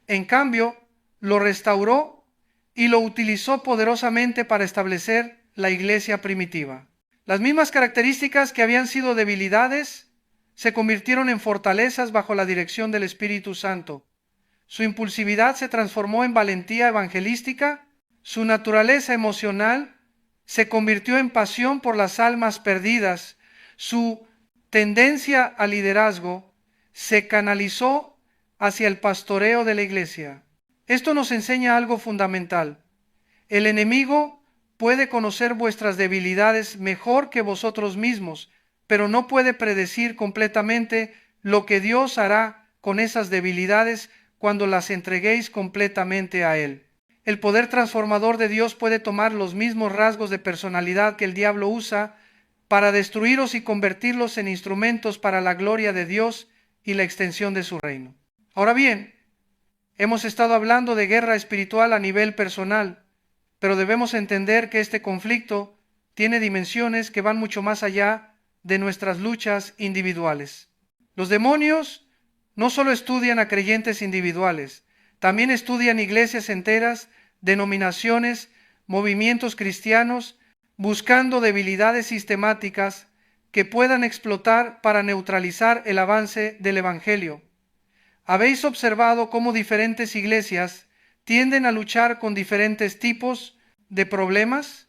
En cambio, lo restauró y lo utilizó poderosamente para establecer la iglesia primitiva. Las mismas características que habían sido debilidades se convirtieron en fortalezas bajo la dirección del Espíritu Santo. Su impulsividad se transformó en valentía evangelística, su naturaleza emocional se convirtió en pasión por las almas perdidas, su tendencia al liderazgo se canalizó hacia el pastoreo de la iglesia. Esto nos enseña algo fundamental. El enemigo puede conocer vuestras debilidades mejor que vosotros mismos, pero no puede predecir completamente lo que Dios hará con esas debilidades cuando las entreguéis completamente a Él. El poder transformador de Dios puede tomar los mismos rasgos de personalidad que el diablo usa para destruiros y convertirlos en instrumentos para la gloria de Dios y la extensión de su reino. Ahora bien, hemos estado hablando de guerra espiritual a nivel personal, pero debemos entender que este conflicto tiene dimensiones que van mucho más allá de nuestras luchas individuales. Los demonios no solo estudian a creyentes individuales, también estudian iglesias enteras, denominaciones, movimientos cristianos, buscando debilidades sistemáticas que puedan explotar para neutralizar el avance del Evangelio. ¿Habéis observado cómo diferentes iglesias tienden a luchar con diferentes tipos de problemas?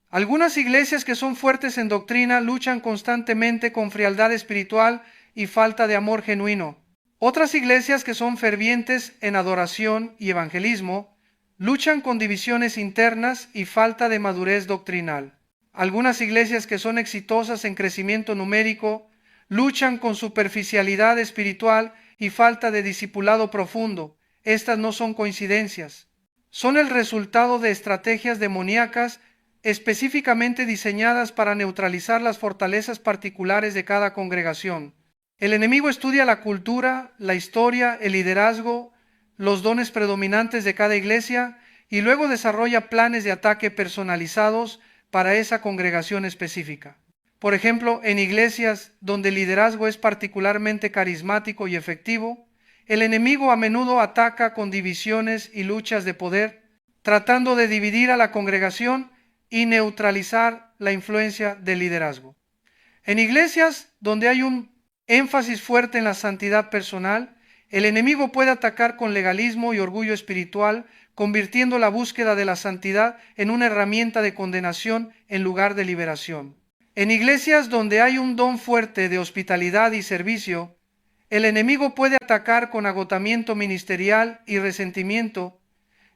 Algunas iglesias que son fuertes en doctrina luchan constantemente con frialdad espiritual y falta de amor genuino. Otras iglesias que son fervientes en adoración y evangelismo luchan con divisiones internas y falta de madurez doctrinal. Algunas iglesias que son exitosas en crecimiento numérico luchan con superficialidad espiritual y falta de discipulado profundo. Estas no son coincidencias. Son el resultado de estrategias demoníacas específicamente diseñadas para neutralizar las fortalezas particulares de cada congregación. El enemigo estudia la cultura, la historia, el liderazgo, los dones predominantes de cada iglesia y luego desarrolla planes de ataque personalizados para esa congregación específica. Por ejemplo, en iglesias donde el liderazgo es particularmente carismático y efectivo, el enemigo a menudo ataca con divisiones y luchas de poder, tratando de dividir a la congregación y neutralizar la influencia del liderazgo. En iglesias donde hay un énfasis fuerte en la santidad personal, el enemigo puede atacar con legalismo y orgullo espiritual, convirtiendo la búsqueda de la santidad en una herramienta de condenación en lugar de liberación. En iglesias donde hay un don fuerte de hospitalidad y servicio, el enemigo puede atacar con agotamiento ministerial y resentimiento,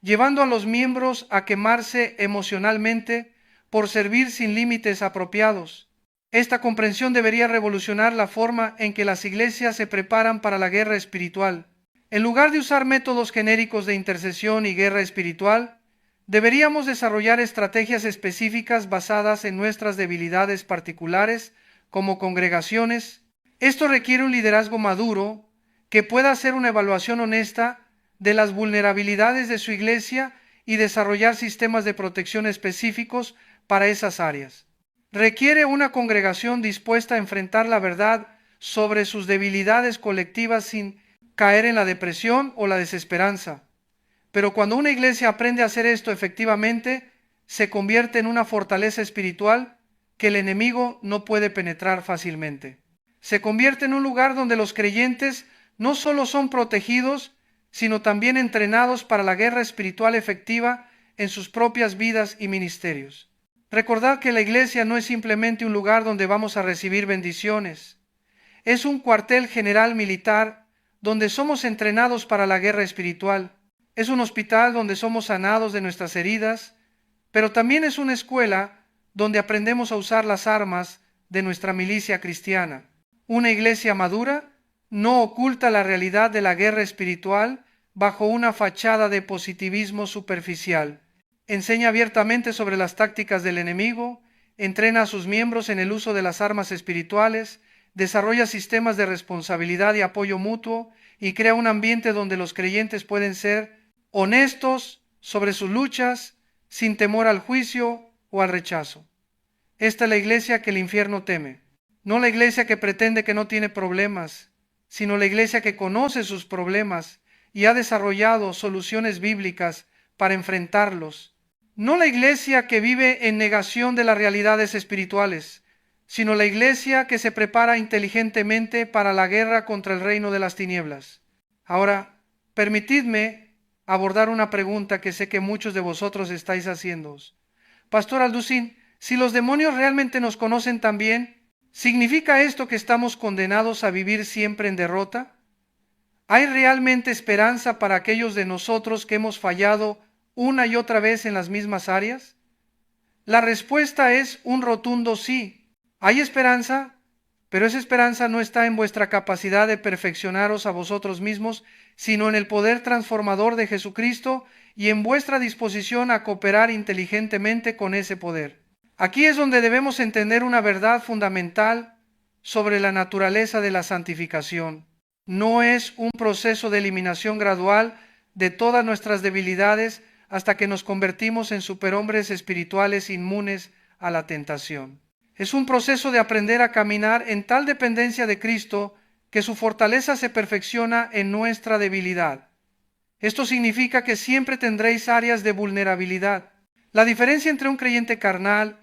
llevando a los miembros a quemarse emocionalmente por servir sin límites apropiados. Esta comprensión debería revolucionar la forma en que las iglesias se preparan para la guerra espiritual. En lugar de usar métodos genéricos de intercesión y guerra espiritual, deberíamos desarrollar estrategias específicas basadas en nuestras debilidades particulares como congregaciones. Esto requiere un liderazgo maduro que pueda hacer una evaluación honesta de las vulnerabilidades de su iglesia y desarrollar sistemas de protección específicos para esas áreas. Requiere una congregación dispuesta a enfrentar la verdad sobre sus debilidades colectivas sin caer en la depresión o la desesperanza. Pero cuando una iglesia aprende a hacer esto efectivamente, se convierte en una fortaleza espiritual que el enemigo no puede penetrar fácilmente. Se convierte en un lugar donde los creyentes no solo son protegidos, sino también entrenados para la guerra espiritual efectiva en sus propias vidas y ministerios. Recordad que la iglesia no es simplemente un lugar donde vamos a recibir bendiciones. Es un cuartel general militar donde somos entrenados para la guerra espiritual. Es un hospital donde somos sanados de nuestras heridas, pero también es una escuela donde aprendemos a usar las armas de nuestra milicia cristiana. Una iglesia madura no oculta la realidad de la guerra espiritual bajo una fachada de positivismo superficial. Enseña abiertamente sobre las tácticas del enemigo, entrena a sus miembros en el uso de las armas espirituales, desarrolla sistemas de responsabilidad y apoyo mutuo y crea un ambiente donde los creyentes pueden ser honestos sobre sus luchas sin temor al juicio o al rechazo. Esta es la iglesia que el infierno teme, no la iglesia que pretende que no tiene problemas, sino la iglesia que conoce sus problemas y ha desarrollado soluciones bíblicas para enfrentarlos. No la iglesia que vive en negación de las realidades espirituales, sino la iglesia que se prepara inteligentemente para la guerra contra el reino de las tinieblas. Ahora, permitidme abordar una pregunta que sé que muchos de vosotros estáis haciendo. Pastor Alducín, si los demonios realmente nos conocen tan bien, ¿significa esto que estamos condenados a vivir siempre en derrota? ¿Hay realmente esperanza para aquellos de nosotros que hemos fallado una y otra vez en las mismas áreas? La respuesta es un rotundo sí. Hay esperanza, pero esa esperanza no está en vuestra capacidad de perfeccionaros a vosotros mismos, sino en el poder transformador de Jesucristo y en vuestra disposición a cooperar inteligentemente con ese poder. Aquí es donde debemos entender una verdad fundamental sobre la naturaleza de la santificación. No es un proceso de eliminación gradual de todas nuestras debilidades hasta que nos convertimos en superhombres espirituales inmunes a la tentación. Es un proceso de aprender a caminar en tal dependencia de Cristo que su fortaleza se perfecciona en nuestra debilidad. Esto significa que siempre tendréis áreas de vulnerabilidad. La diferencia entre un creyente carnal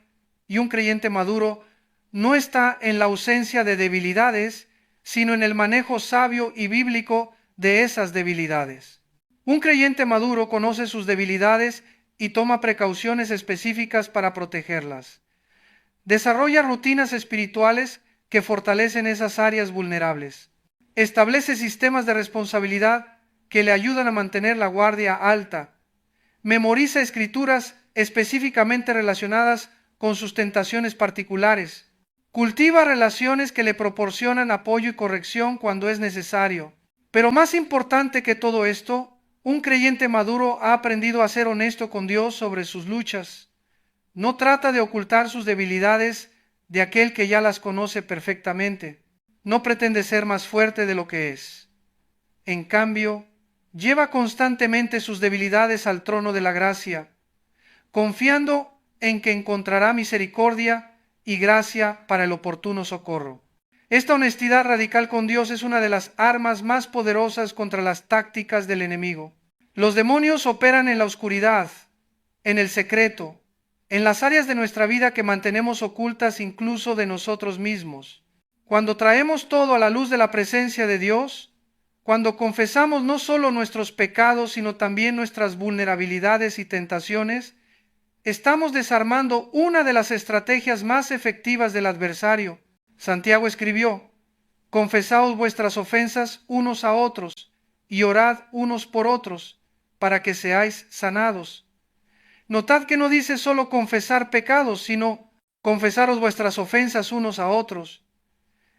y un creyente maduro no está en la ausencia de debilidades, sino en el manejo sabio y bíblico de esas debilidades. Un creyente maduro conoce sus debilidades y toma precauciones específicas para protegerlas. Desarrolla rutinas espirituales que fortalecen esas áreas vulnerables. Establece sistemas de responsabilidad que le ayudan a mantener la guardia alta. Memoriza escrituras específicamente relacionadas con sus tentaciones particulares. Cultiva relaciones que le proporcionan apoyo y corrección cuando es necesario. Pero más importante que todo esto, un creyente maduro ha aprendido a ser honesto con Dios sobre sus luchas. No trata de ocultar sus debilidades de aquel que ya las conoce perfectamente. No pretende ser más fuerte de lo que es. En cambio, lleva constantemente sus debilidades al trono de la gracia, confiando en que encontrará misericordia y gracia para el oportuno socorro. Esta honestidad radical con Dios es una de las armas más poderosas contra las tácticas del enemigo. Los demonios operan en la oscuridad, en el secreto, en las áreas de nuestra vida que mantenemos ocultas incluso de nosotros mismos. Cuando traemos todo a la luz de la presencia de Dios, cuando confesamos no solo nuestros pecados, sino también nuestras vulnerabilidades y tentaciones, estamos desarmando una de las estrategias más efectivas del adversario. Santiago escribió: confesaos vuestras ofensas unos a otros y orad unos por otros para que seáis sanados. Notad que no dice solo confesar pecados, sino confesaros vuestras ofensas unos a otros.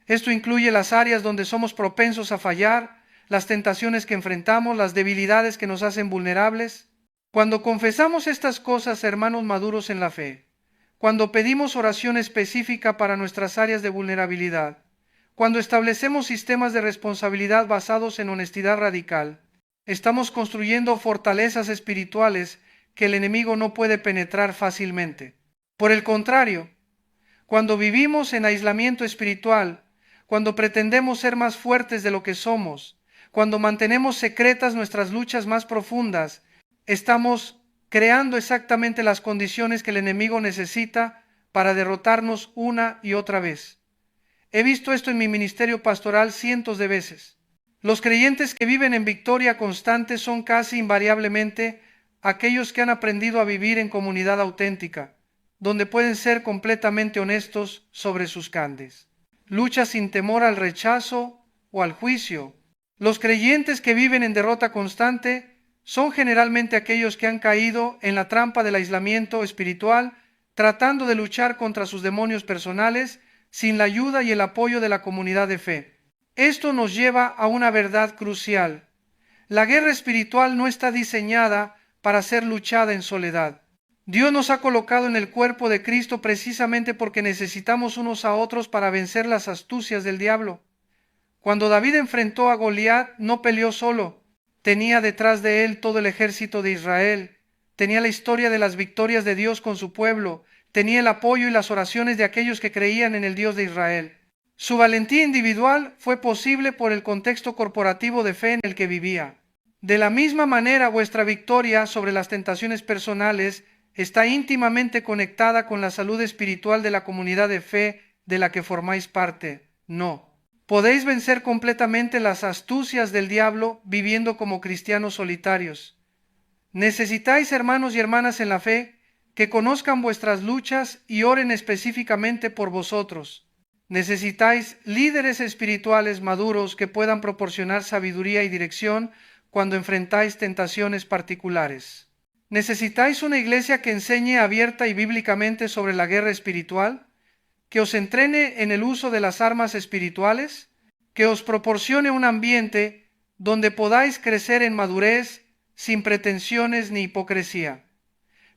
Esto incluye las áreas donde somos propensos a fallar, las tentaciones que enfrentamos, las debilidades que nos hacen vulnerables. Cuando confesamos estas cosas, hermanos maduros en la fe, cuando pedimos oración específica para nuestras áreas de vulnerabilidad, cuando establecemos sistemas de responsabilidad basados en honestidad radical, estamos construyendo fortalezas espirituales que el enemigo no puede penetrar fácilmente. Por el contrario, cuando vivimos en aislamiento espiritual, cuando pretendemos ser más fuertes de lo que somos, cuando mantenemos secretas nuestras luchas más profundas, estamos creando exactamente las condiciones que el enemigo necesita para derrotarnos una y otra vez. He visto esto en mi ministerio pastoral cientos de veces. Los creyentes que viven en victoria constante son casi invariablemente aquellos que han aprendido a vivir en comunidad auténtica, donde pueden ser completamente honestos sobre sus candes. Lucha sin temor al rechazo o al juicio. Los creyentes que viven en derrota constante son generalmente aquellos que han caído en la trampa del aislamiento espiritual, tratando de luchar contra sus demonios personales sin la ayuda y el apoyo de la comunidad de fe. Esto nos lleva a una verdad crucial. La guerra espiritual no está diseñada para ser luchada en soledad. Dios nos ha colocado en el cuerpo de Cristo precisamente porque necesitamos unos a otros para vencer las astucias del diablo. Cuando David enfrentó a Goliat, no peleó solo. Tenía detrás de él todo el ejército de Israel. Tenía la historia de las victorias de Dios con su pueblo. Tenía el apoyo y las oraciones de aquellos que creían en el Dios de Israel. Su valentía individual fue posible por el contexto corporativo de fe en el que vivía. De la misma manera, vuestra victoria sobre las tentaciones personales está íntimamente conectada con la salud espiritual de la comunidad de fe de la que formáis parte. No. Podéis vencer completamente las astucias del diablo viviendo como cristianos solitarios. Necesitáis, hermanos y hermanas en la fe, que conozcan vuestras luchas y oren específicamente por vosotros. Necesitáis líderes espirituales maduros que puedan proporcionar sabiduría y dirección cuando enfrentáis tentaciones particulares. ¿Necesitáis una iglesia que enseñe abierta y bíblicamente sobre la guerra espiritual? ¿Que os entrene en el uso de las armas espirituales? ¿Que os proporcione un ambiente donde podáis crecer en madurez sin pretensiones ni hipocresía?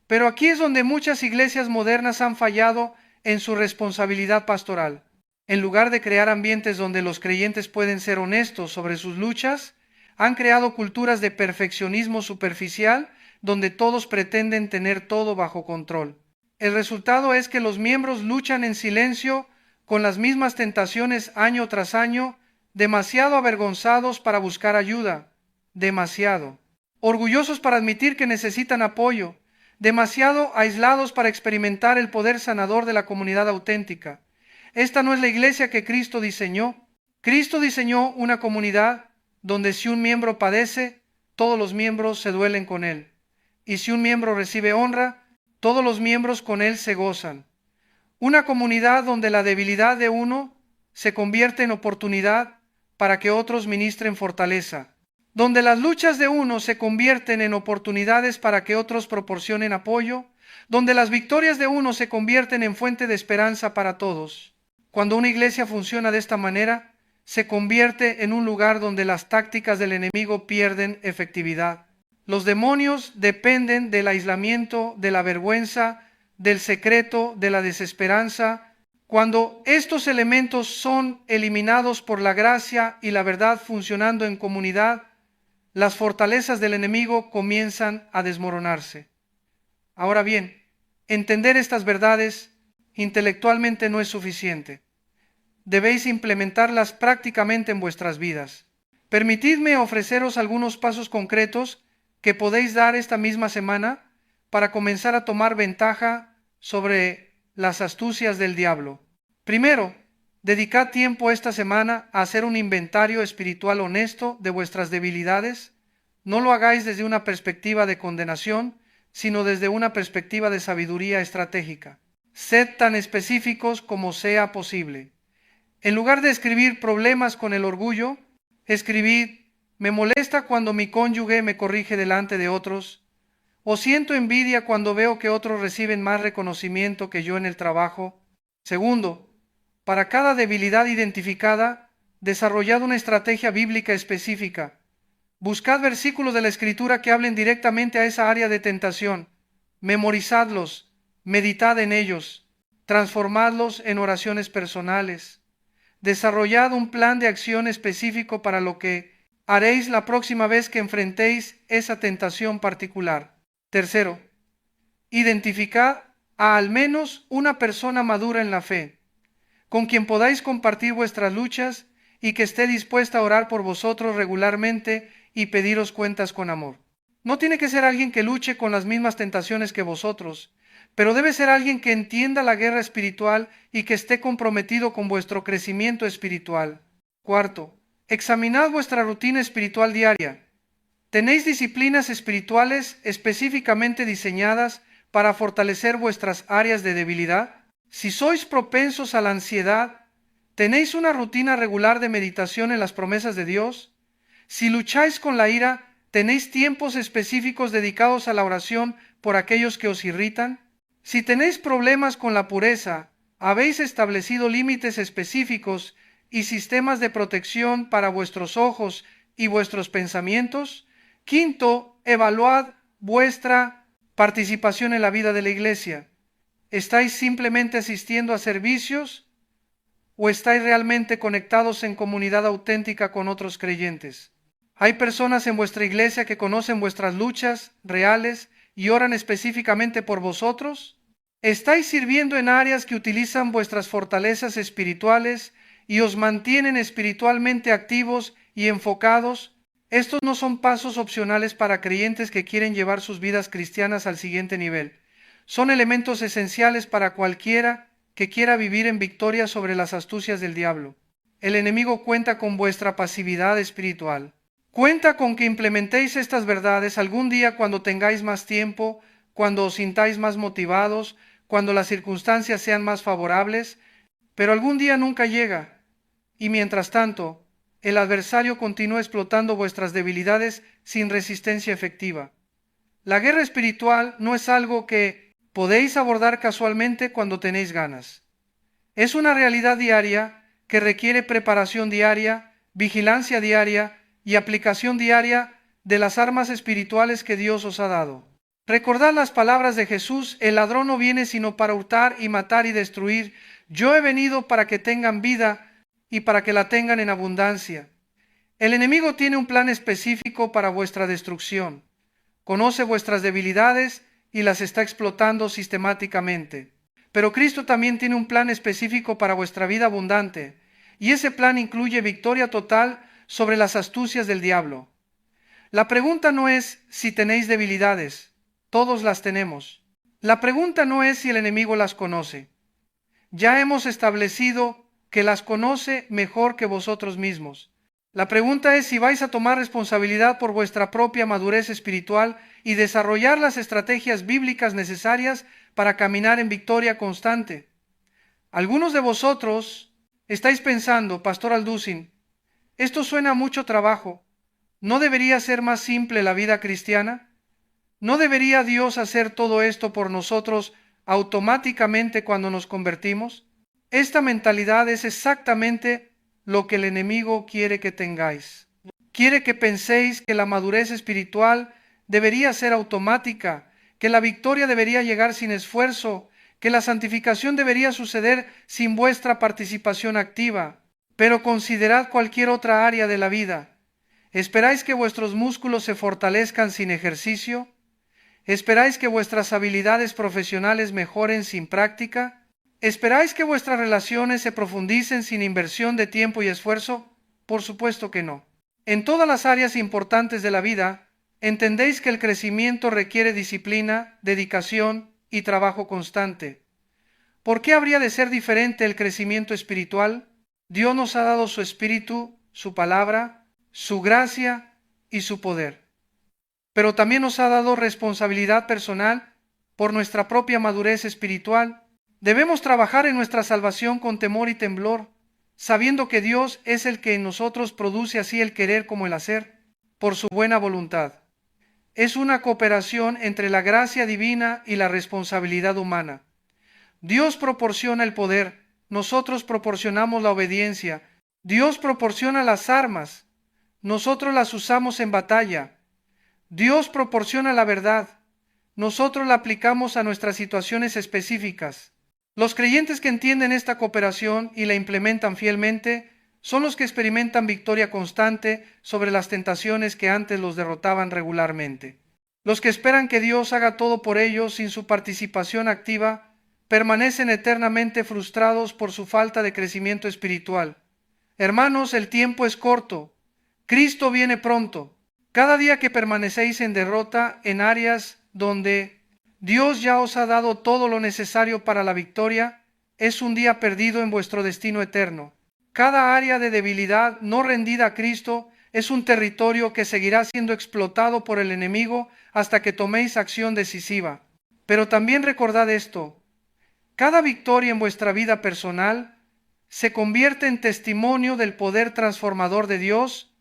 Pero aquí es donde muchas iglesias modernas han fallado en su responsabilidad pastoral. En lugar de crear ambientes donde los creyentes pueden ser honestos sobre sus luchas, han creado culturas de perfeccionismo superficial donde todos pretenden tener todo bajo control. El resultado es que los miembros luchan en silencio con las mismas tentaciones año tras año, demasiado avergonzados para buscar ayuda, demasiado orgullosos para admitir que necesitan apoyo, demasiado aislados para experimentar el poder sanador de la comunidad auténtica. Esta no es la iglesia que Cristo diseñó. Cristo diseñó una comunidad donde si un miembro padece, todos los miembros se duelen con él. Y si un miembro recibe honra, todos los miembros con él se gozan. Una comunidad donde la debilidad de uno se convierte en oportunidad para que otros ministren fortaleza. Donde las luchas de uno se convierten en oportunidades para que otros proporcionen apoyo. Donde las victorias de uno se convierten en fuente de esperanza para todos. Cuando una iglesia funciona de esta manera, se convierte en un lugar donde las tácticas del enemigo pierden efectividad. Los demonios dependen del aislamiento, de la vergüenza, del secreto, de la desesperanza. Cuando estos elementos son eliminados por la gracia y la verdad funcionando en comunidad, las fortalezas del enemigo comienzan a desmoronarse. Ahora bien, entender estas verdades intelectualmente no es suficiente. Debéis implementarlas prácticamente en vuestras vidas. Permitidme ofreceros algunos pasos concretos que podéis dar esta misma semana para comenzar a tomar ventaja sobre las astucias del diablo. Primero, dedicad tiempo esta semana a hacer un inventario espiritual honesto de vuestras debilidades. No lo hagáis desde una perspectiva de condenación, sino desde una perspectiva de sabiduría estratégica. Sed tan específicos como sea posible. En lugar de escribir problemas con el orgullo, escribid: me molesta cuando mi cónyuge me corrige delante de otros, o siento envidia cuando veo que otros reciben más reconocimiento que yo en el trabajo. Segundo, para cada debilidad identificada, desarrollad una estrategia bíblica específica. Buscad versículos de la Escritura que hablen directamente a esa área de tentación. Memorizadlos, meditad en ellos, transformadlos en oraciones personales. Desarrollad un plan de acción específico para lo que haréis la próxima vez que enfrentéis esa tentación particular. Tercero, identificad a al menos una persona madura en la fe, con quien podáis compartir vuestras luchas y que esté dispuesta a orar por vosotros regularmente y pediros cuentas con amor. No tiene que ser alguien que luche con las mismas tentaciones que vosotros, pero debe ser alguien que entienda la guerra espiritual y que esté comprometido con vuestro crecimiento espiritual. Cuarto, examinad vuestra rutina espiritual diaria. ¿Tenéis disciplinas espirituales específicamente diseñadas para fortalecer vuestras áreas de debilidad? Si sois propensos a la ansiedad, ¿tenéis una rutina regular de meditación en las promesas de Dios? Si lucháis con la ira, ¿tenéis tiempos específicos dedicados a la oración por aquellos que os irritan? Si tenéis problemas con la pureza, ¿habéis establecido límites específicos y sistemas de protección para vuestros ojos y vuestros pensamientos? Quinto, evaluad vuestra participación en la vida de la iglesia? ¿Estáis simplemente asistiendo a servicios o estáis realmente conectados en comunidad auténtica con otros creyentes? ¿Hay personas en vuestra iglesia que conocen vuestras luchas reales y oran específicamente por vosotros? ¿Estáis sirviendo en áreas que utilizan vuestras fortalezas espirituales y os mantienen espiritualmente activos y enfocados? Estos no son pasos opcionales para creyentes que quieren llevar sus vidas cristianas al siguiente nivel. Son elementos esenciales para cualquiera que quiera vivir en victoria sobre las astucias del diablo. El enemigo cuenta con vuestra pasividad espiritual. Cuenta con que implementéis estas verdades algún día cuando tengáis más tiempo, cuando os sintáis más motivados, cuando las circunstancias sean más favorables, pero algún día nunca llega, y mientras tanto, el adversario continúa explotando vuestras debilidades sin resistencia efectiva. La guerra espiritual no es algo que podéis abordar casualmente cuando tenéis ganas. Es una realidad diaria que requiere preparación diaria, vigilancia diaria y aplicación diaria de las armas espirituales que Dios os ha dado. Recordad las palabras de Jesús: el ladrón no viene sino para hurtar y matar y destruir. Yo he venido para que tengan vida y para que la tengan en abundancia. El enemigo tiene un plan específico para vuestra destrucción. Conoce vuestras debilidades y las está explotando sistemáticamente. Pero Cristo también tiene un plan específico para vuestra vida abundante, y ese plan incluye victoria total sobre las astucias del diablo. La pregunta no es si tenéis debilidades, todos las tenemos. La pregunta no es si el enemigo las conoce. Ya hemos establecido que las conoce mejor que vosotros mismos. La pregunta es si vais a tomar responsabilidad por vuestra propia madurez espiritual y desarrollar las estrategias bíblicas necesarias para caminar en victoria constante. Algunos de vosotros estáis pensando: Pastor Alducin, esto suena a mucho trabajo. ¿No debería ser más simple la vida cristiana? ¿No debería Dios hacer todo esto por nosotros automáticamente cuando nos convertimos? Esta mentalidad es exactamente lo que el enemigo quiere que tengáis. Quiere que penséis que la madurez espiritual debería ser automática, que la victoria debería llegar sin esfuerzo, que la santificación debería suceder sin vuestra participación activa. Pero considerad cualquier otra área de la vida. ¿Esperáis que vuestros músculos se fortalezcan sin ejercicio? ¿Esperáis que vuestras habilidades profesionales mejoren sin práctica? ¿Esperáis que vuestras relaciones se profundicen sin inversión de tiempo y esfuerzo? Por supuesto que no. En todas las áreas importantes de la vida, entendéis que el crecimiento requiere disciplina, dedicación y trabajo constante. ¿Por qué habría de ser diferente el crecimiento espiritual? Dios nos ha dado su espíritu, su palabra, su gracia y su poder. Pero también nos ha dado responsabilidad personal por nuestra propia madurez espiritual. Debemos trabajar en nuestra salvación con temor y temblor, sabiendo que Dios es el que en nosotros produce así el querer como el hacer, por su buena voluntad. Es una cooperación entre la gracia divina y la responsabilidad humana. Dios proporciona el poder, nosotros proporcionamos la obediencia. Dios proporciona las armas, nosotros las usamos en batalla. Dios proporciona la verdad, nosotros la aplicamos a nuestras situaciones específicas. Los creyentes que entienden esta cooperación y la implementan fielmente son los que experimentan victoria constante sobre las tentaciones que antes los derrotaban regularmente. Los que esperan que Dios haga todo por ellos sin su participación activa permanecen eternamente frustrados por su falta de crecimiento espiritual. Hermanos, el tiempo es corto. Cristo viene pronto. Cada día que permanecéis en derrota en áreas donde Dios ya os ha dado todo lo necesario para la victoria, es un día perdido en vuestro destino eterno. Cada área de debilidad no rendida a Cristo es un territorio que seguirá siendo explotado por el enemigo hasta que toméis acción decisiva. Pero también recordad esto: cada victoria en vuestra vida personal se convierte en testimonio del poder transformador de Dios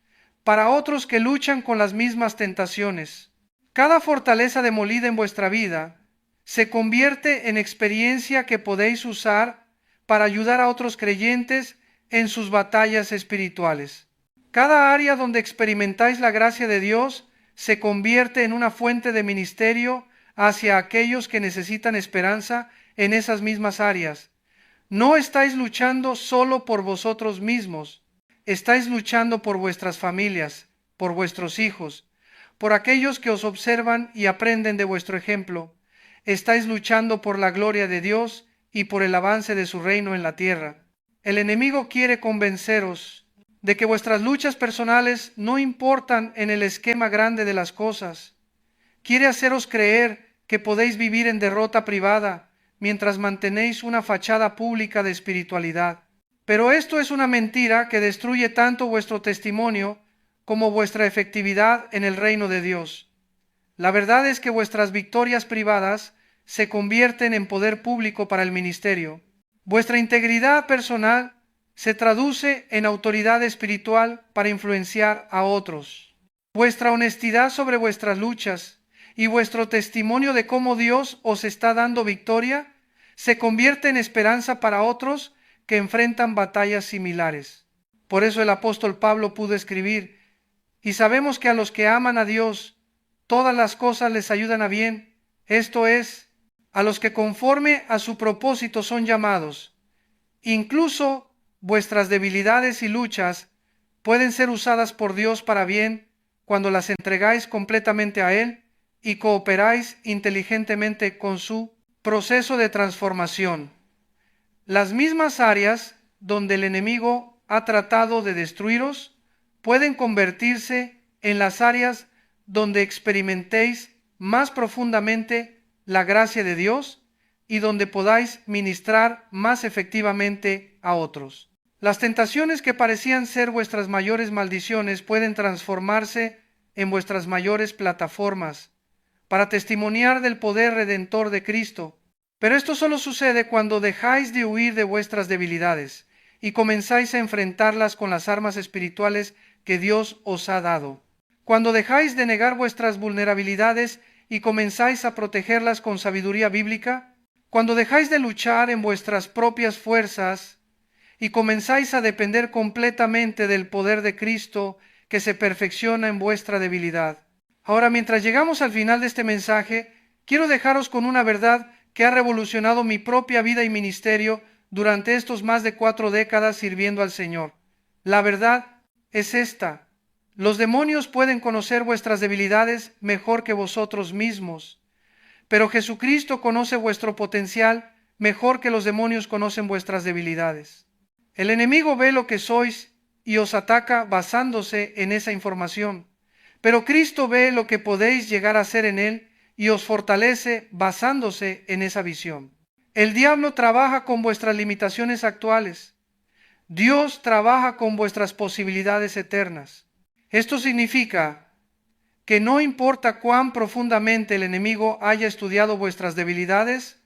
para otros que luchan con las mismas tentaciones. Cada fortaleza demolida en vuestra vida se convierte en experiencia que podéis usar para ayudar a otros creyentes en sus batallas espirituales. Cada área donde experimentáis la gracia de Dios se convierte en una fuente de ministerio hacia aquellos que necesitan esperanza en esas mismas áreas. No estáis luchando solo por vosotros mismos, estáis luchando por vuestras familias, por vuestros hijos, por aquellos que os observan y aprenden de vuestro ejemplo. Estáis luchando por la gloria de Dios y por el avance de su reino en la tierra. El enemigo quiere convenceros de que vuestras luchas personales no importan en el esquema grande de las cosas. Quiere haceros creer que podéis vivir en derrota privada mientras mantenéis una fachada pública de espiritualidad. Pero esto es una mentira que destruye tanto vuestro testimonio como vuestra efectividad en el reino de Dios. La verdad es que vuestras victorias privadas se convierten en poder público para el ministerio. Vuestra integridad personal se traduce en autoridad espiritual para influenciar a otros. Vuestra honestidad sobre vuestras luchas y vuestro testimonio de cómo Dios os está dando victoria se convierte en esperanza para otros que enfrentan batallas similares. Por eso el apóstol Pablo pudo escribir: y sabemos que a los que aman a Dios, todas las cosas les ayudan a bien, esto es, a los que conforme a su propósito son llamados. Incluso vuestras debilidades y luchas pueden ser usadas por Dios para bien cuando las entregáis completamente a Él y cooperáis inteligentemente con su proceso de transformación. Las mismas áreas donde el enemigo ha tratado de destruiros pueden convertirse en las áreas donde experimentéis más profundamente la gracia de Dios y donde podáis ministrar más efectivamente a otros. Las tentaciones que parecían ser vuestras mayores maldiciones pueden transformarse en vuestras mayores plataformas para testimoniar del poder redentor de Cristo. Pero esto solo sucede cuando dejáis de huir de vuestras debilidades y comenzáis a enfrentarlas con las armas espirituales que Dios os ha dado. Cuando dejáis de negar vuestras vulnerabilidades y comenzáis a protegerlas con sabiduría bíblica, cuando dejáis de luchar en vuestras propias fuerzas y comenzáis a depender completamente del poder de Cristo que se perfecciona en vuestra debilidad. Ahora, mientras llegamos al final de este mensaje, quiero dejaros con una verdad que ha revolucionado mi propia vida y ministerio durante estos más de 4 décadas sirviendo al Señor. La verdad es esta: los demonios pueden conocer vuestras debilidades mejor que vosotros mismos, pero Jesucristo conoce vuestro potencial mejor que los demonios conocen vuestras debilidades. El enemigo ve lo que sois y os ataca basándose en esa información, pero Cristo ve lo que podéis llegar a ser en Él y os fortalece basándose en esa visión. El diablo trabaja con vuestras limitaciones actuales. Dios trabaja con vuestras posibilidades eternas. Esto significa que no importa cuán profundamente el enemigo haya estudiado vuestras debilidades,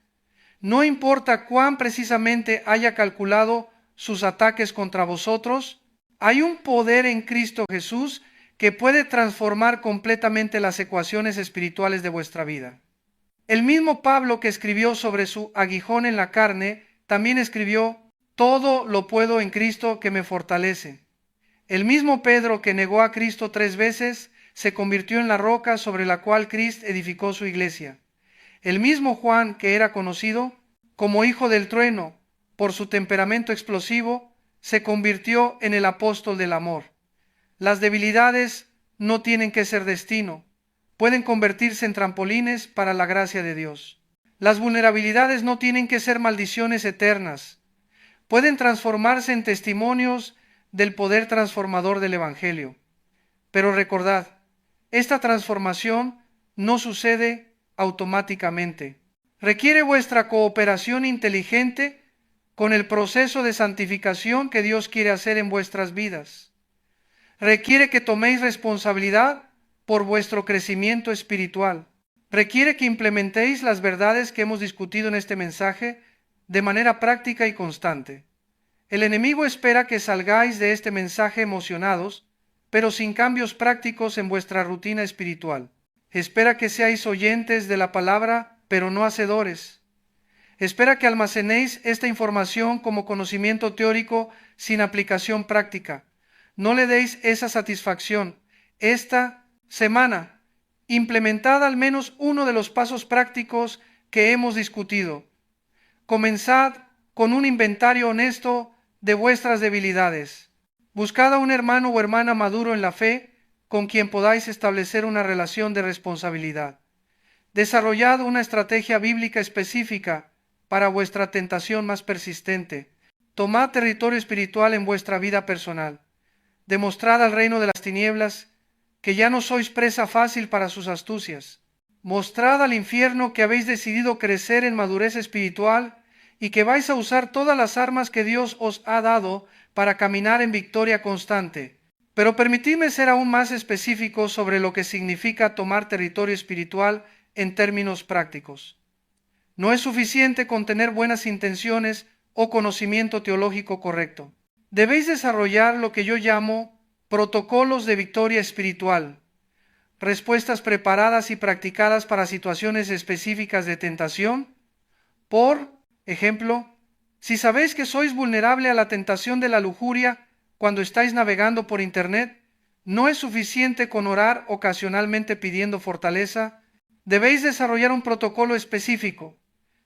no importa cuán precisamente haya calculado sus ataques contra vosotros, hay un poder en Cristo Jesús que puede transformar completamente las ecuaciones espirituales de vuestra vida. El mismo Pablo que escribió sobre su aguijón en la carne, también escribió: todo lo puedo en Cristo que me fortalece. El mismo Pedro que negó a Cristo 3 veces, se convirtió en la roca sobre la cual Cristo edificó su iglesia. El mismo Juan, que era conocido como hijo del trueno por su temperamento explosivo, se convirtió en el apóstol del amor. Las debilidades no tienen que ser destino, pueden convertirse en trampolines para la gracia de Dios. Las vulnerabilidades no tienen que ser maldiciones eternas, pueden transformarse en testimonios del poder transformador del Evangelio. Pero recordad, esta transformación no sucede automáticamente. Requiere vuestra cooperación inteligente con el proceso de santificación que Dios quiere hacer en vuestras vidas. Requiere que toméis responsabilidad por vuestro crecimiento espiritual. Requiere que implementéis las verdades que hemos discutido en este mensaje de manera práctica y constante. El enemigo espera que salgáis de este mensaje emocionados, pero sin cambios prácticos en vuestra rutina espiritual. Espera que seáis oyentes de la palabra, pero no hacedores. Espera que almacenéis esta información como conocimiento teórico sin aplicación práctica. No le deis esa satisfacción esta semana Implementad al menos uno de los pasos prácticos que hemos discutido. Comenzad con un inventario honesto de vuestras debilidades. Buscad a un hermano o hermana maduro en la fe con quien podáis establecer una relación de responsabilidad. Desarrollad una estrategia bíblica específica para vuestra tentación más persistente. Tomad territorio espiritual en vuestra vida personal. Demostrad al reino de las tinieblas que ya no sois presa fácil para sus astucias. Mostrad al infierno que habéis decidido crecer en madurez espiritual y que vais a usar todas las armas que Dios os ha dado para caminar en victoria constante. Pero permitidme ser aún más específico sobre lo que significa tomar territorio espiritual en términos prácticos. No es suficiente con tener buenas intenciones o conocimiento teológico correcto. Debéis desarrollar lo que yo llamo protocolos de victoria espiritual, respuestas preparadas y practicadas para situaciones específicas de tentación. Por ejemplo, si sabéis que sois vulnerable a la tentación de la lujuria cuando estáis navegando por Internet, no es suficiente con orar ocasionalmente pidiendo fortaleza. Debéis desarrollar un protocolo específico,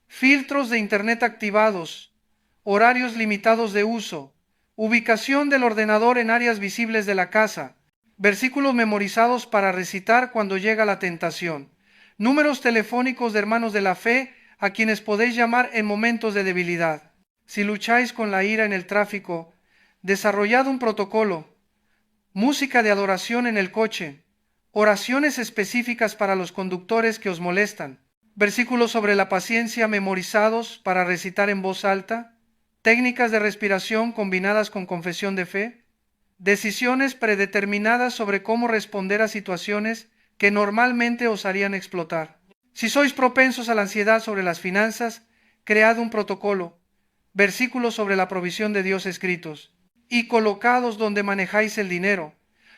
filtros de Internet activados, horarios limitados de uso, ubicación del ordenador en áreas visibles de la casa, versículos memorizados para recitar cuando llega la tentación, números telefónicos de hermanos de la fe a quienes podéis llamar en momentos de debilidad. Si lucháis con la ira en el tráfico, desarrollad un protocolo, música de adoración en el coche, oraciones específicas para los conductores que os molestan, versículos sobre la paciencia memorizados para recitar en voz alta, técnicas de respiración combinadas con confesión de fe, decisiones predeterminadas sobre cómo responder a situaciones que normalmente os harían explotar. Si sois propensos a la ansiedad sobre las finanzas, cread un protocolo, versículos sobre la provisión de Dios escritos, y colocados donde manejáis el dinero,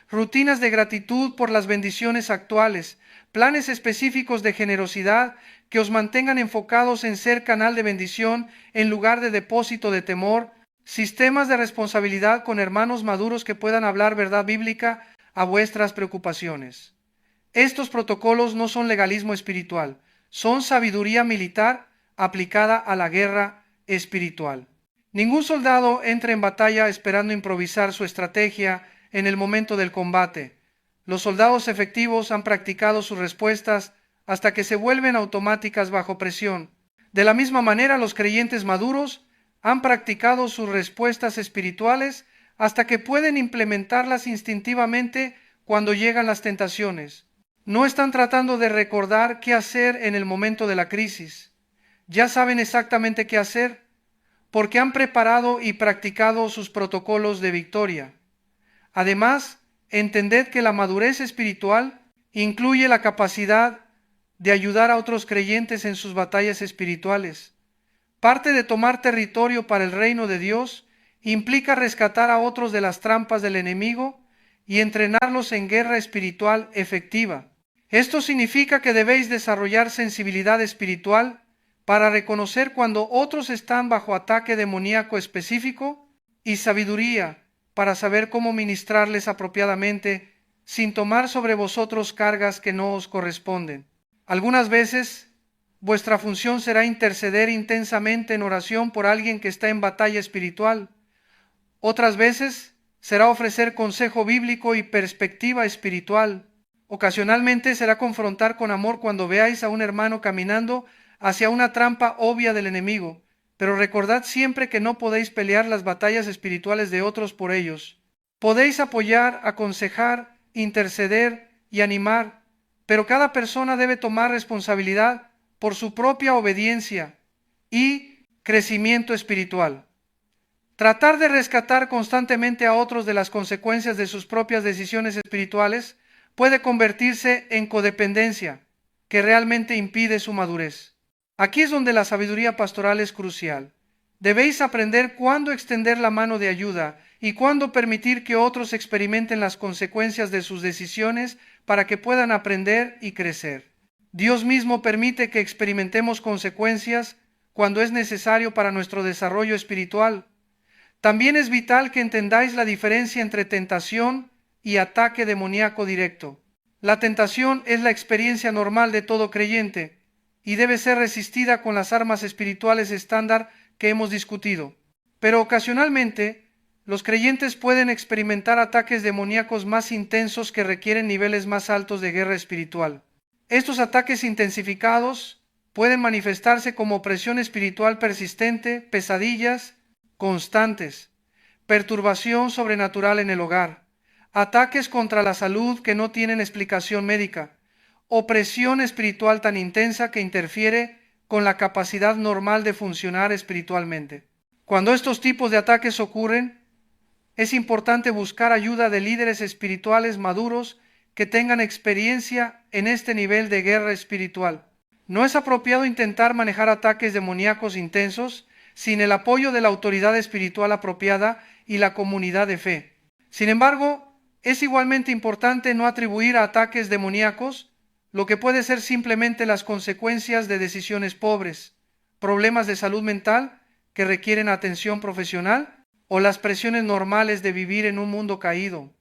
rutinas de gratitud por las bendiciones actuales, planes específicos de generosidad que os mantengan enfocados en ser canal de bendición en lugar de depósito de temor, sistemas de responsabilidad con hermanos maduros que puedan hablar verdad bíblica a vuestras preocupaciones. Estos protocolos no son legalismo espiritual, son sabiduría militar aplicada a la guerra espiritual. Ningún soldado entra en batalla esperando improvisar su estrategia en el momento del combate. Los soldados efectivos han practicado sus respuestas hasta que se vuelven automáticas bajo presión. De la misma manera, los creyentes maduros han practicado sus respuestas espirituales hasta que pueden implementarlas instintivamente cuando llegan las tentaciones. No están tratando de recordar qué hacer en el momento de la crisis. Ya saben exactamente qué hacer porque han preparado y practicado sus protocolos de victoria. Además, entended que la madurez espiritual incluye la capacidad de ayudar a otros creyentes en sus batallas espirituales. Parte de tomar territorio para el reino de Dios implica rescatar a otros de las trampas del enemigo y entrenarlos en guerra espiritual efectiva. Esto significa que debéis desarrollar sensibilidad espiritual para reconocer cuando otros están bajo ataque demoníaco específico y sabiduría para saber cómo ministrarles apropiadamente sin tomar sobre vosotros cargas que no os corresponden. Algunas veces vuestra función será interceder intensamente en oración por alguien que está en batalla espiritual. Otras veces será ofrecer consejo bíblico y perspectiva espiritual. Ocasionalmente será confrontar con amor cuando veáis a un hermano caminando hacia una trampa obvia del enemigo, pero recordad siempre que no podéis pelear las batallas espirituales de otros por ellos. Podéis apoyar, aconsejar, interceder y animar, pero cada persona debe tomar responsabilidad por su propia obediencia y crecimiento espiritual. Tratar de rescatar constantemente a otros de las consecuencias de sus propias decisiones espirituales puede convertirse en codependencia, que realmente impide su madurez. Aquí es donde la sabiduría pastoral es crucial. Debéis aprender cuándo extender la mano de ayuda y cuándo permitir que otros experimenten las consecuencias de sus decisiones para que puedan aprender y crecer. Dios mismo permite que experimentemos consecuencias cuando es necesario para nuestro desarrollo espiritual. También es vital que entendáis la diferencia entre tentación y ataque demoníaco directo. La tentación es la experiencia normal de todo creyente y debe ser resistida con las armas espirituales estándar que hemos discutido. Pero ocasionalmente, los creyentes pueden experimentar ataques demoníacos más intensos que requieren niveles más altos de guerra espiritual. Estos ataques intensificados pueden manifestarse como opresión espiritual persistente, pesadillas constantes, perturbación sobrenatural en el hogar, ataques contra la salud que no tienen explicación médica, opresión espiritual tan intensa que interfiere con la capacidad normal de funcionar espiritualmente. Cuando estos tipos de ataques ocurren, es importante buscar ayuda de líderes espirituales maduros que tengan experiencia en este nivel de guerra espiritual. No es apropiado intentar manejar ataques demoníacos intensos sin el apoyo de la autoridad espiritual apropiada y la comunidad de fe. Sin embargo, es igualmente importante no atribuir a ataques demoníacos lo que puede ser simplemente las consecuencias de decisiones pobres, problemas de salud mental que requieren atención profesional o las presiones normales de vivir en un mundo caído.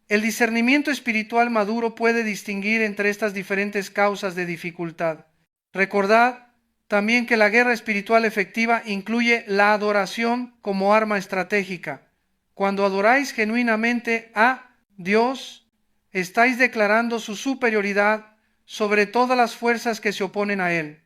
El discernimiento espiritual maduro puede distinguir entre estas diferentes causas de dificultad. Recordad también que la guerra espiritual efectiva incluye la adoración como arma estratégica. Cuando adoráis genuinamente a Dios, estáis declarando su superioridad sobre todas las fuerzas que se oponen a Él.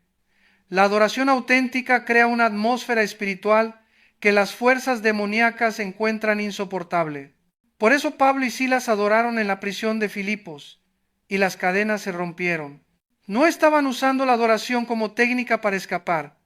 La adoración auténtica crea una atmósfera espiritual que las fuerzas demoníacas encuentran insoportable. Por eso Pablo y Silas adoraron en la prisión de Filipos y las cadenas se rompieron. No estaban usando la adoración como técnica para escapar.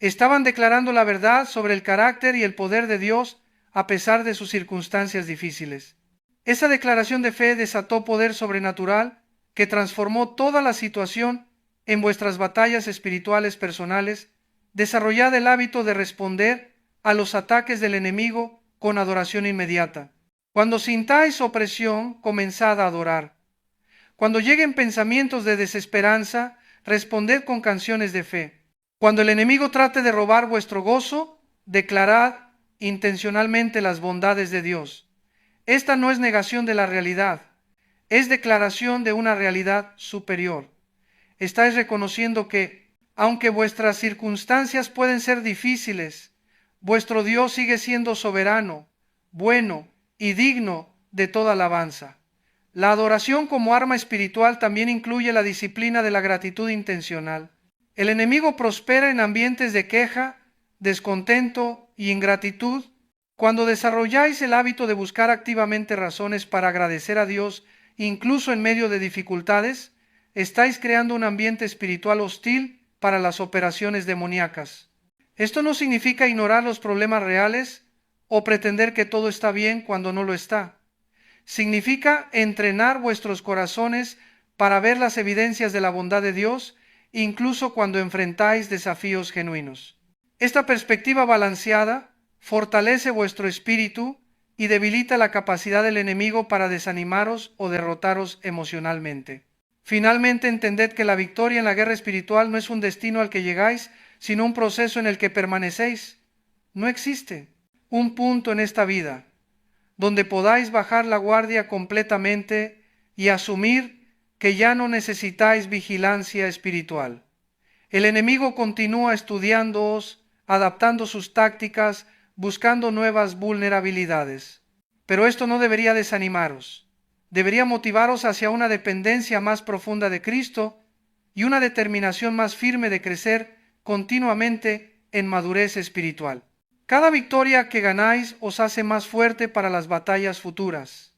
Estaban declarando la verdad sobre el carácter y el poder de Dios a pesar de sus circunstancias difíciles. Esa declaración de fe desató poder sobrenatural que transformó toda la situación. En vuestras batallas espirituales personales, desarrollad el hábito de responder a los ataques del enemigo con adoración inmediata. Cuando sintáis opresión, comenzad a adorar. Cuando lleguen pensamientos de desesperanza, responded con canciones de fe. Cuando el enemigo trate de robar vuestro gozo, declarad intencionalmente las bondades de Dios. Esta no es negación de la realidad, es declaración de una realidad superior. Estáis reconociendo que, aunque vuestras circunstancias pueden ser difíciles, vuestro Dios sigue siendo soberano, bueno y digno de toda alabanza. La adoración como arma espiritual también incluye la disciplina de la gratitud intencional. El enemigo prospera en ambientes de queja, descontento y ingratitud. Cuando desarrolláis el hábito de buscar activamente razones para agradecer a Dios, incluso en medio de dificultades, estáis creando un ambiente espiritual hostil para las operaciones demoníacas. Esto no significa ignorar los problemas reales o pretender que todo está bien cuando no lo está. Significa entrenar vuestros corazones para ver las evidencias de la bondad de Dios, incluso cuando enfrentáis desafíos genuinos. Esta perspectiva balanceada fortalece vuestro espíritu y debilita la capacidad del enemigo para desanimaros o derrotaros emocionalmente. Finalmente, entended que la victoria en la guerra espiritual no es un destino al que llegáis, sino un proceso en el que permanecéis. No existe un punto en esta vida donde podáis bajar la guardia completamente y asumir que ya no necesitáis vigilancia espiritual. El enemigo continúa estudiándoos, adaptando sus tácticas, buscando nuevas vulnerabilidades. Pero esto no debería desanimaros. Debería motivaros hacia una dependencia más profunda de Cristo y una determinación más firme de crecer continuamente en madurez espiritual. Cada victoria que ganáis os hace más fuerte para las batallas futuras.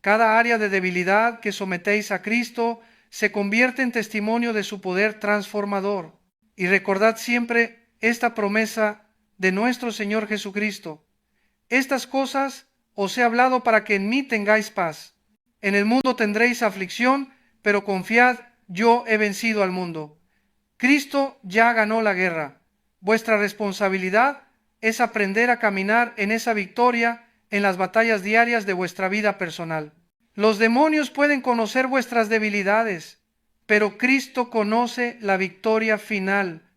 Cada área de debilidad que sometéis a Cristo se convierte en testimonio de su poder transformador. Y recordad siempre esta promesa de nuestro Señor Jesucristo: estas cosas os he hablado para que en mí tengáis paz. En el mundo tendréis aflicción, pero confiad, yo he vencido al mundo. Cristo ya ganó la guerra. Vuestra responsabilidad es aprender a caminar en esa victoria en las batallas diarias de vuestra vida personal. Los demonios pueden conocer vuestras debilidades, pero Cristo conoce la victoria final.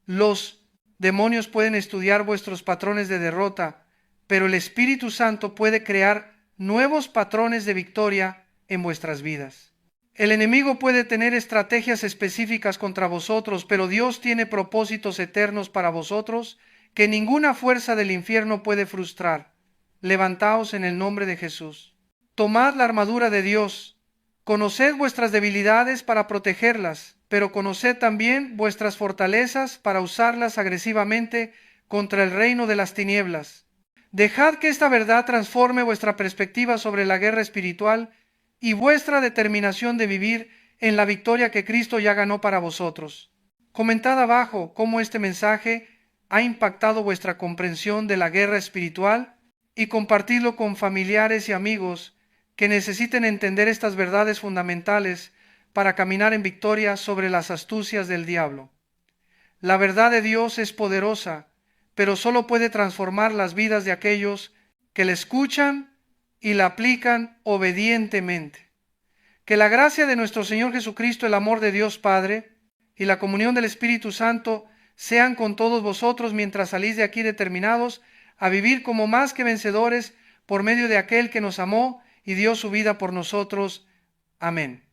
Los demonios pueden estudiar vuestros patrones de derrota, pero el Espíritu Santo puede crear nuevos patrones de victoria en vuestras vidas. El enemigo puede tener estrategias específicas contra vosotros, pero Dios tiene propósitos eternos para vosotros que ninguna fuerza del infierno puede frustrar. Levantaos en el nombre de Jesús. Tomad la armadura de Dios. Conoced vuestras debilidades para protegerlas, pero conoced también vuestras fortalezas para usarlas agresivamente contra el reino de las tinieblas. Dejad que esta verdad transforme vuestra perspectiva sobre la guerra espiritual y vuestra determinación de vivir en la victoria que Cristo ya ganó para vosotros. Comentad abajo cómo este mensaje ha impactado vuestra comprensión de la guerra espiritual y compartidlo con familiares y amigos que necesiten entender estas verdades fundamentales para caminar en victoria sobre las astucias del diablo. La verdad de Dios es poderosa, pero solo puede transformar las vidas de aquellos que la escuchan y la aplican obedientemente. Que la gracia de nuestro Señor Jesucristo, el amor de Dios Padre y la comunión del Espíritu Santo sean con todos vosotros mientras salís de aquí determinados a vivir como más que vencedores por medio de aquel que nos amó y dio su vida por nosotros. Amén.